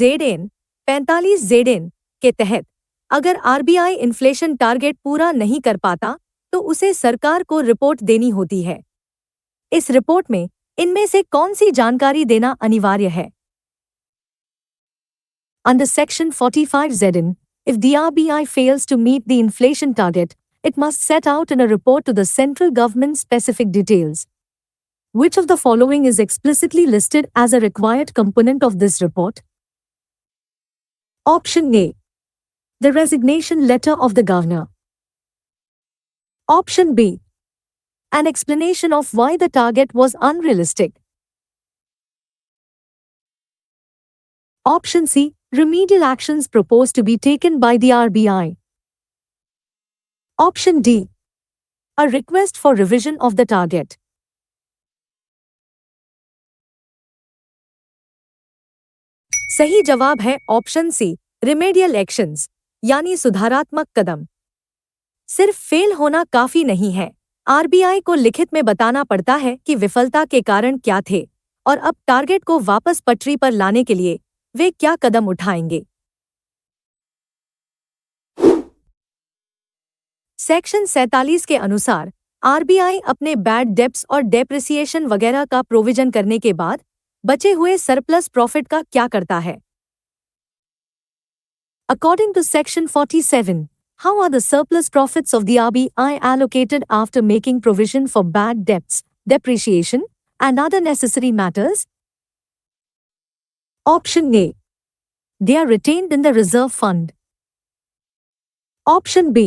ZN के तहत अगर आरबीआई इन्फ्लेशन टारगेट पूरा नहीं कर पाता, तो उसे सरकार को रिपोर्ट देनी होती है। इस रिपोर्ट में इनमें से कौन सी जानकारी देना अनिवार्य है? Under Section 45 ZN, if the RBI fails to meet the inflation target, it must set out in a report to the central government specific details. Which of the following is explicitly listed as a required component of this report? Option A. The resignation letter of the governor. Option B. An explanation of why the target was unrealistic. Option C. Remedial actions proposed to be taken by the RBI. Option D. A request for revision of the target. सही जवाब है option सी, remedial actions, यानी सुधारात्मक कदम। सिर्फ fail होना काफी नहीं है, आरबीआई को लिखित में बताना पड़ता है कि विफलता के कारण क्या थे और अब टारगेट को वापस पटरी पर लाने के लिए वे क्या कदम उठाएंगे। सेक्शन 47 के अनुसार आरबीआई अपने बैड डेब्ट्स और डेप्रिसिएशन वगैरह का प्रोविजन करने के बाद बचे हुए सरप्लस प्रॉफिट का क्या करता है? According to Section 47, how are the surplus profits of the RBI allocated after making provision for bad debts, depreciation, and other necessary matters? Option A. They are retained in the reserve fund. Option B.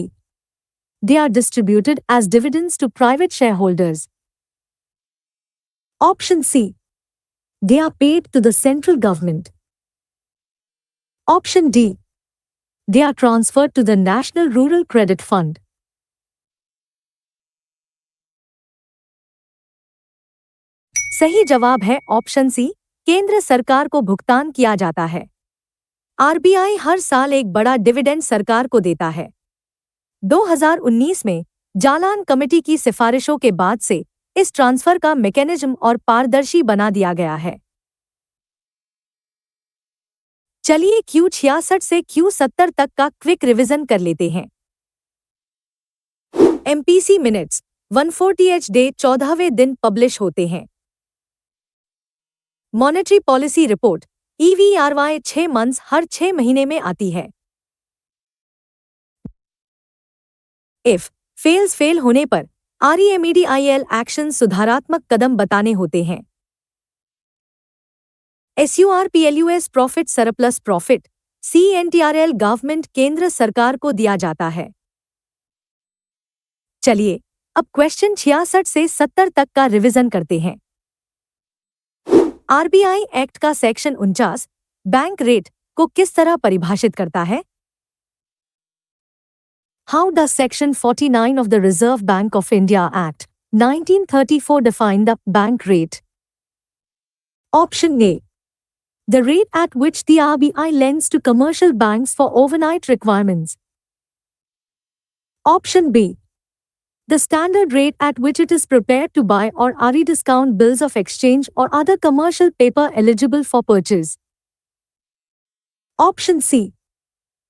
They are distributed as dividends to private shareholders. Option C. They are paid to the central government. Option D. They are transferred to the National Rural Credit Fund. सही जवाब है option सी, केंद्र सरकार को भुगतान किया जाता है। आरबीआई हर साल एक बड़ा डिविडेंड सरकार को देता है। 2019 में जालान कमेटी की सिफारिशों के बाद से इस ट्रांसफर का मैकेनिज्म और पारदर्शी बना दिया गया है। चलिए Q66 से Q70 तक का क्विक रिवीजन कर लेते हैं। एमपीसी मिनट्स 140H डे 14वें दिन पब्लिश होते हैं। Monetary policy report EVRY 6 months हर 6 महीने में आती है। इफ फेल होने पर REMEDIAL एक्शन सुधारात्मक कदम बताने होते हैं। SURPLUS profit surplus profit CNTRL government केंद्र सरकार को दिया जाता है। चलिए अब क्वेश्चन 66 से 70 तक का रिवीजन करते हैं। आरबीआई एक्ट का सेक्शन 49 बैंक रेट को किस तरह परिभाषित करता है? How does Section 49 of the Reserve Bank of India Act 1934 defined the bank rate? Option A. The rate at which the RBI lends to commercial banks for overnight requirements. Option B. The standard rate at which it is prepared to buy or rediscount bills of exchange or other commercial paper eligible for purchase. Option C.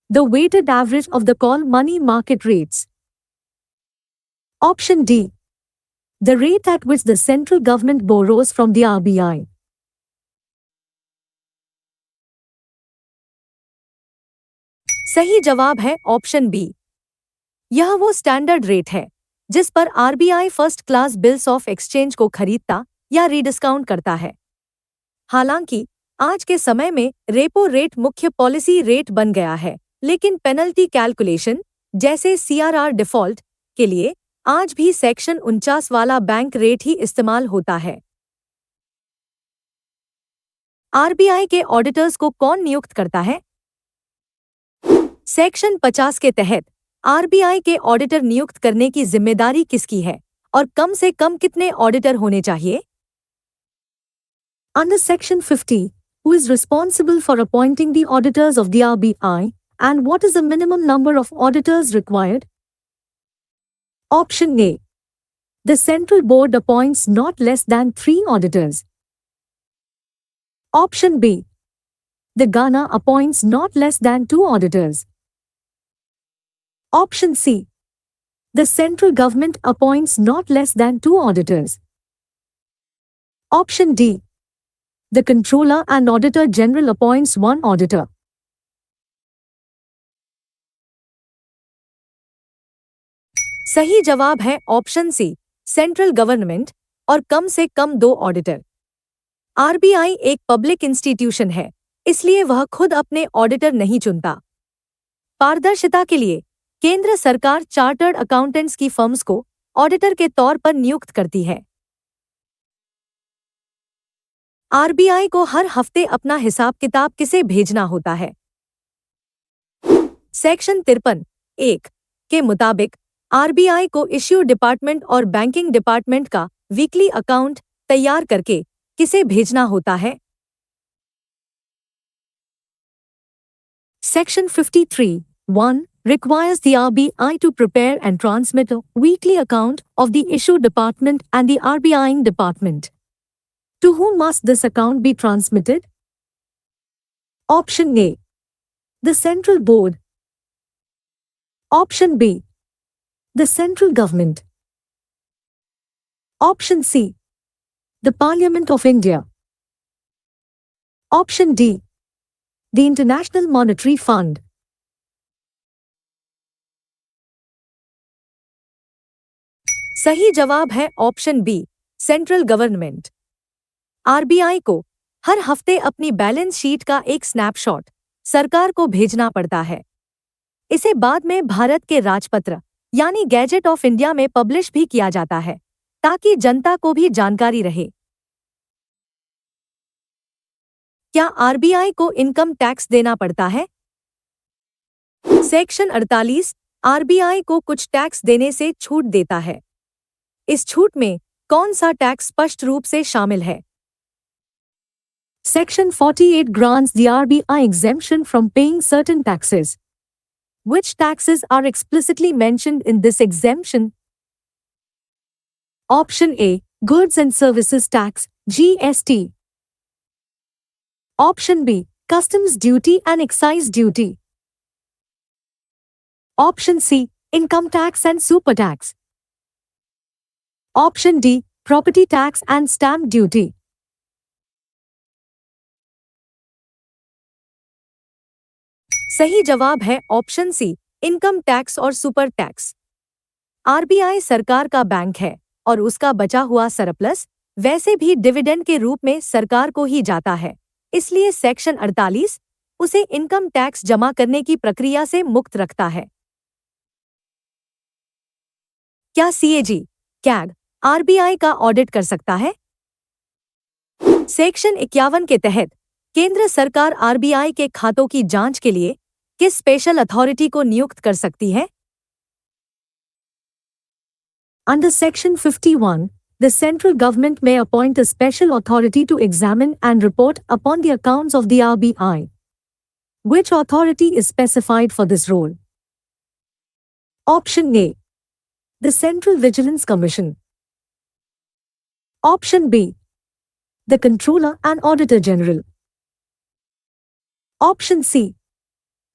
The weighted average of the call money market rates. Option D. The rate at which the central government borrows from the RBI. सही जवाब है option B. यह वो standard rate है जिस पर RBI first class bills of exchange को खरीदता या रीडिस्काउंट करता है। हालांकि आज के समय में रेपो रेट मुख्य पॉलिसी रेट बन गया है, लेकिन पेनल्टी कैलकुलेशन जैसे सीआरआर डिफॉल्ट के लिए आज भी सेक्शन 49 वाला बैंक रेट ही इस्तेमाल होता है। आरबीआई के ऑडिटर्स को कौन नियुक्त करता है? सेक्शन 50 के तहत आरबीआई के ऑडिटर नियुक्त करने की जिम्मेदारी किसकी है और कम से कम कितने ऑडिटर होने चाहिए? Under Section 50, who is responsible for appointing the auditors of the RBI and what is the minimum number of auditors required? Option A. The Central Board appoints not less than 3 auditors. Option B. The Ghana appoints not less than 2 auditors. Option C. The central government appoints not less than 2 auditors. Option D. The Controller and Auditor General appoints 1 auditor. सही जवाब है option C, central government और कम से कम 2 auditor. RBI एक public institution है, इसलिए वह खुद अपने ऑडिटर नहीं चुनता। पारदर्शिता के लिए केंद्र सरकार चार्टर्ड अकाउंटेंट्स की फर्म्स को ऑडिटर के तौर पर नियुक्त करती है। आरबीआई को हर हफ्ते अपना हिसाब किताब किसे भेजना होता है? सेक्शन 53(1) के मुताबिक आरबीआई को इश्यू डिपार्टमेंट और बैंकिंग डिपार्टमेंट का वीकली अकाउंट तैयार करके किसे भेजना होता है? Section 53(1) requires the RBI to prepare and transmit a weekly account of the issue department and the RBI department. To whom must this account be transmitted? Option A. The Central Board. Option B. The Central Government. Option C. The Parliament of India. Option D. The International Monetary Fund. सही जवाब है option B, central government. RBI को हर हफ्ते अपनी balance sheet का एक snapshot सरकार को भेजना पड़ता है। इसे बाद में भारत के राजपत्र यानी गैजेट ऑफ इंडिया में पब्लिश भी किया जाता है, ताकि जनता को भी जानकारी रहे। क्या आरबीआई को इनकम टैक्स देना पड़ता है? सेक्शन 48 आरबीआई को कुछ टैक्स देने से छूट देता है। इस छूट में कौन सा टैक्स स्पष्ट रूप से शामिल है? Section 48 grants the RBI exemption from paying certain taxes. Which taxes are explicitly mentioned in this exemption? Option A. Goods and Services Tax, GST. Option B. Customs Duty and Excise Duty. Option C. Income Tax and Super Tax. Option D. Property Tax and Stamp Duty. सही जवाब है option सी, income tax और super tax. RBI सरकार का bank है और उसका बचा हुआ सरप्लस वैसे भी डिविडेंड के रूप में सरकार को ही जाता है, इसलिए सेक्शन 48 उसे इनकम टैक्स जमा करने की प्रक्रिया से मुक्त रखता है। क्या सीएजी, कैग आरबीआई का ऑडिट कर सकता है? सेक्शन 51 के तहत केंद्र सरकार आरबीआई के खातों की जांच के लिए किस स्पेशल अथॉरिटी को नियुक्त कर सकती है? Under Section 51, the central government may appoint a special authority to examine and report upon the accounts of the RBI. Which authority is specified for this role? Option A. The Central Vigilance Commission. Option B. The Controller and Auditor General. Option C.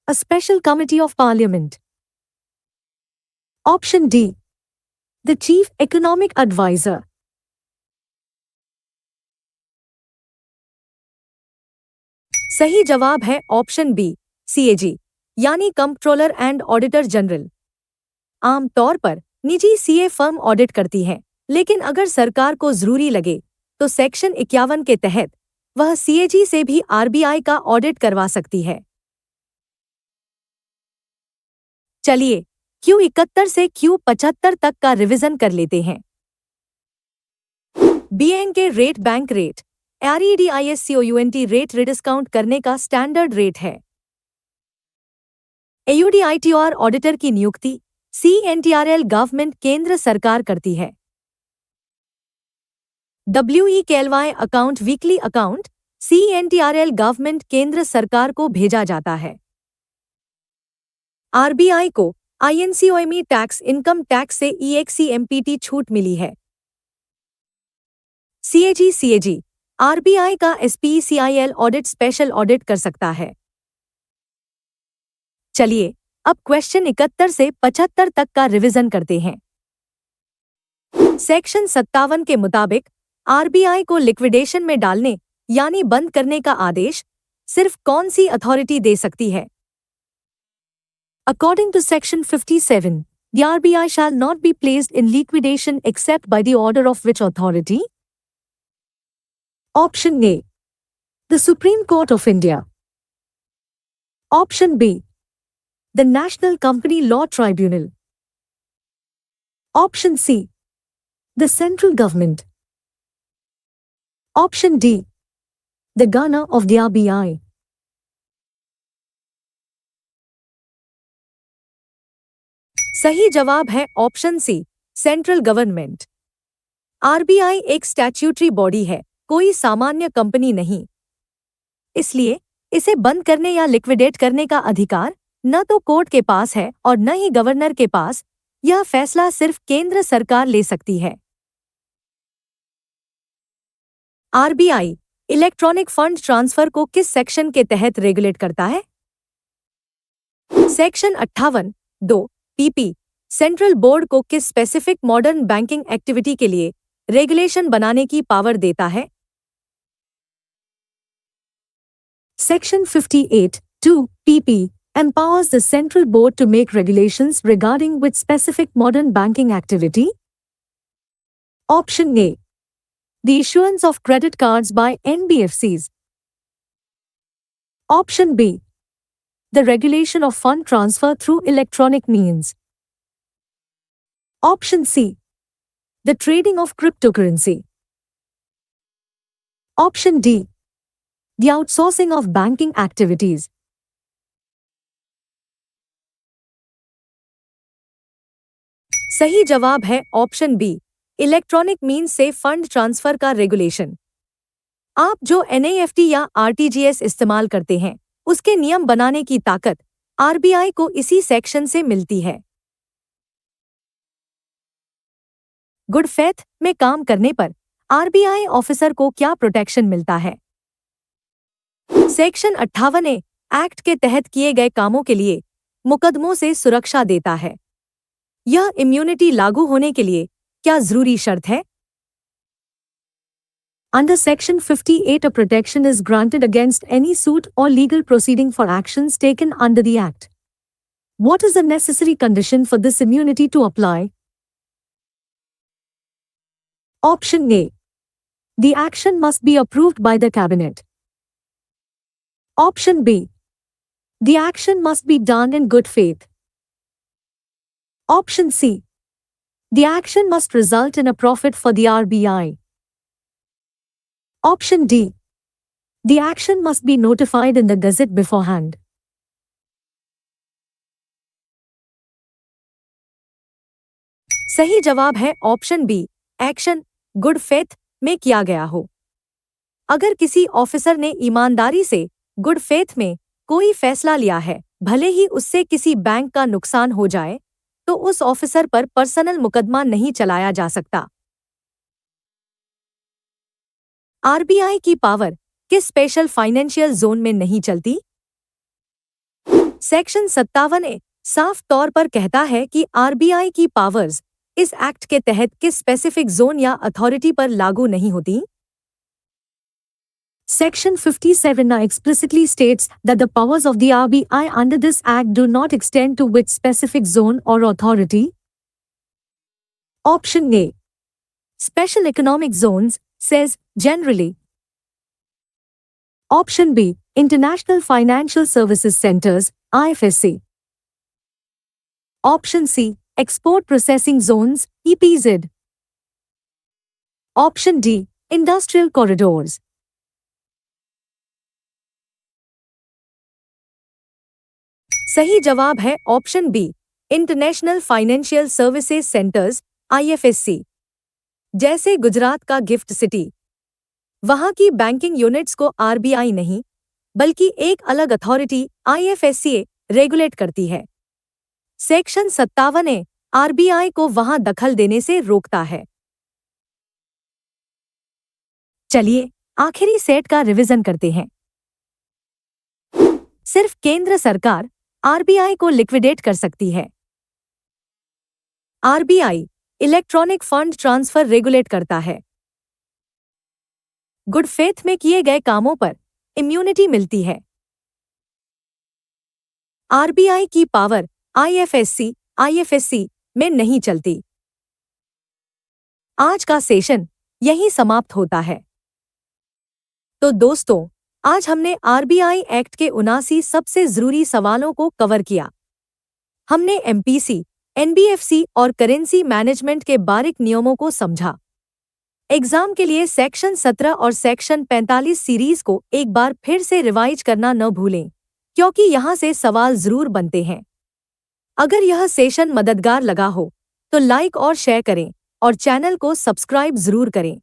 A Special Committee of Parliament. Option D. The Chief Economic Advisor. सही जवाब है option B, CAG, यानी controller and auditor general. आमतौर पर निजी CA firm audit करती है, लेकिन अगर सरकार को जरूरी लगे तो सेक्शन 51 के तहत वह सीएजी से भी आरबीआई का ऑडिट करवा सकती है। चलिए Q71 से Q75 तक का रिवीजन कर लेते हैं। बैंक के rate bank rate REDISCOUNT rate rediscount करने का स्टैंडर्ड रेट है। AUDITOR ऑडिटर की नियुक्ति CNTRL गवर्नमेंट केंद्र सरकार करती है। WEKLY account weekly account CNTRL government केंद्र सरकार को भेजा जाता है। आरबीआई को INCOME टैक्स इनकम टैक्स से EXEMPT छूट मिली है। CAG आरबीआई का SPECIL ऑडिट स्पेशल ऑडिट कर सकता है। चलिए अब क्वेश्चन 71 से 75 तक का रिवीजन करते हैं। सेक्शन 57 के मुताबिक आरबीआई को लिक्विडेशन में डालने यानी बंद करने का आदेश सिर्फ कौन सी अथॉरिटी दे सकती है? According to Section 57, the RBI shall not be placed in liquidation except by the order of which authority? Option A. The Supreme Court of India. Option B. The National Company Law Tribunal. Option C. The Central Government. Option D. The Governor of the RBI. सही जवाब है option C, central government. RBI एक statutory body है, कोई सामान्य company नहीं। इसलिए इसे बंद करने या लिक्विडेट करने का अधिकार न तो कोर्ट के पास है और न ही गवर्नर के पास। यह फैसला सिर्फ केंद्र सरकार ले सकती है। आरबीआई इलेक्ट्रॉनिक फंड ट्रांसफर को किस सेक्शन के तहत रेगुलेट करता है? सेक्शन 58(2) पीपी सेंट्रल बोर्ड को किस स्पेसिफिक मॉडर्न बैंकिंग एक्टिविटी के लिए रेगुलेशन बनाने की पावर देता है? Section 58(2) pp empowers the central board to make regulations regarding which specific modern banking activity? Option A. The issuance of credit cards by NBFCs. Option B. The regulation of fund transfer through electronic means. Option C. The trading of cryptocurrency. Option D. The outsourcing of banking activities. सही जवाब है option B, electronic means से fund transfer का regulation. आप जो NEFT या RTGS इस्तेमाल करते हैं, उसके नियम बनाने की ताकत आरबीआई को इसी सेक्शन से मिलती है। गुड फेथ में काम करने पर आरबीआई ऑफिसर को क्या प्रोटेक्शन मिलता है? सेक्शन 58A एक्ट के तहत किए गए कामों के लिए मुकदमों से सुरक्षा देता है। यह इम्यूनिटी लागू होने के लिए क्या जरूरी शर्त है? Under Section 58, a protection is granted against any suit or legal proceeding for actions taken under the Act. What is the necessary condition for this immunity to apply? Option A. The action must be approved by the Cabinet. Option B. The action must be done in good faith. Option C. The action must result in a profit for the RBI. Option D. The action must be notified in the Gazette beforehand. सही जवाब है option B, action good faith में किया गया हो। अगर किसी officer ने ईमानदारी से गुड फेथ में कोई फैसला लिया है, भले ही उससे किसी बैंक का नुकसान हो जाए, तो उस ऑफिसर पर पर्सनल मुकदमा नहीं चलाया जा सकता। आरबीआई की पावर किस स्पेशल फाइनेंशियल जोन में नहीं चलती? सेक्शन 57 ए साफ तौर पर कहता है कि आरबीआई की पावर्स इस एक्ट के तहत किस स्पेसिफिक जोन या अथॉरिटी पर लागू नहीं होती। Section 57 now explicitly states that the powers of the RBI under this Act do not extend to which specific zone or authority. Option A. Special Economic Zones, says generally. Option B. International Financial Services Centers, IFSC. Option C. Export Processing Zones, EPZ. Option D. Industrial Corridors. सही जवाब है option B, international financial services centres, IFSC. जैसे गुजरात का gift city, वहां की banking units को RBI नहीं, बल्कि एक अलग अथॉरिटी आईएफएससी रेगुलेट करती है। सेक्शन 57 ए आरबीआई को वहां दखल देने से रोकता है। चलिए आखिरी सेट का रिवीजन करते हैं। सिर्फ केंद्र सरकार आरबीआई को लिक्विडेट कर सकती है। RBI electronic fund transfer regulate करता है। गुड फेथ में किए गए कामों पर इम्यूनिटी मिलती है। आरबीआई की पावर आईएफएससी में नहीं चलती। आज का सेशन यहीं समाप्त होता है। तो दोस्तों, आज हमने आरबीआई एक्ट के 79 सबसे जरूरी सवालों को कवर किया। हमने एमपीसी, एनबीएफसी और करेंसी मैनेजमेंट के बारीक नियमों को समझा। एग्जाम के लिए सेक्शन 17 और सेक्शन 45 सीरीज को एक बार फिर से रिवाइज करना न भूलें, क्योंकि यहाँ से सवाल जरूर बनते हैं। अगर यह सेशन मददगार लगा हो तो लाइक और शेयर करें और चैनल को सब्सक्राइब जरूर करें।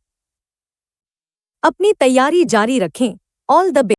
अपनी तैयारी जारी रखें। All the best.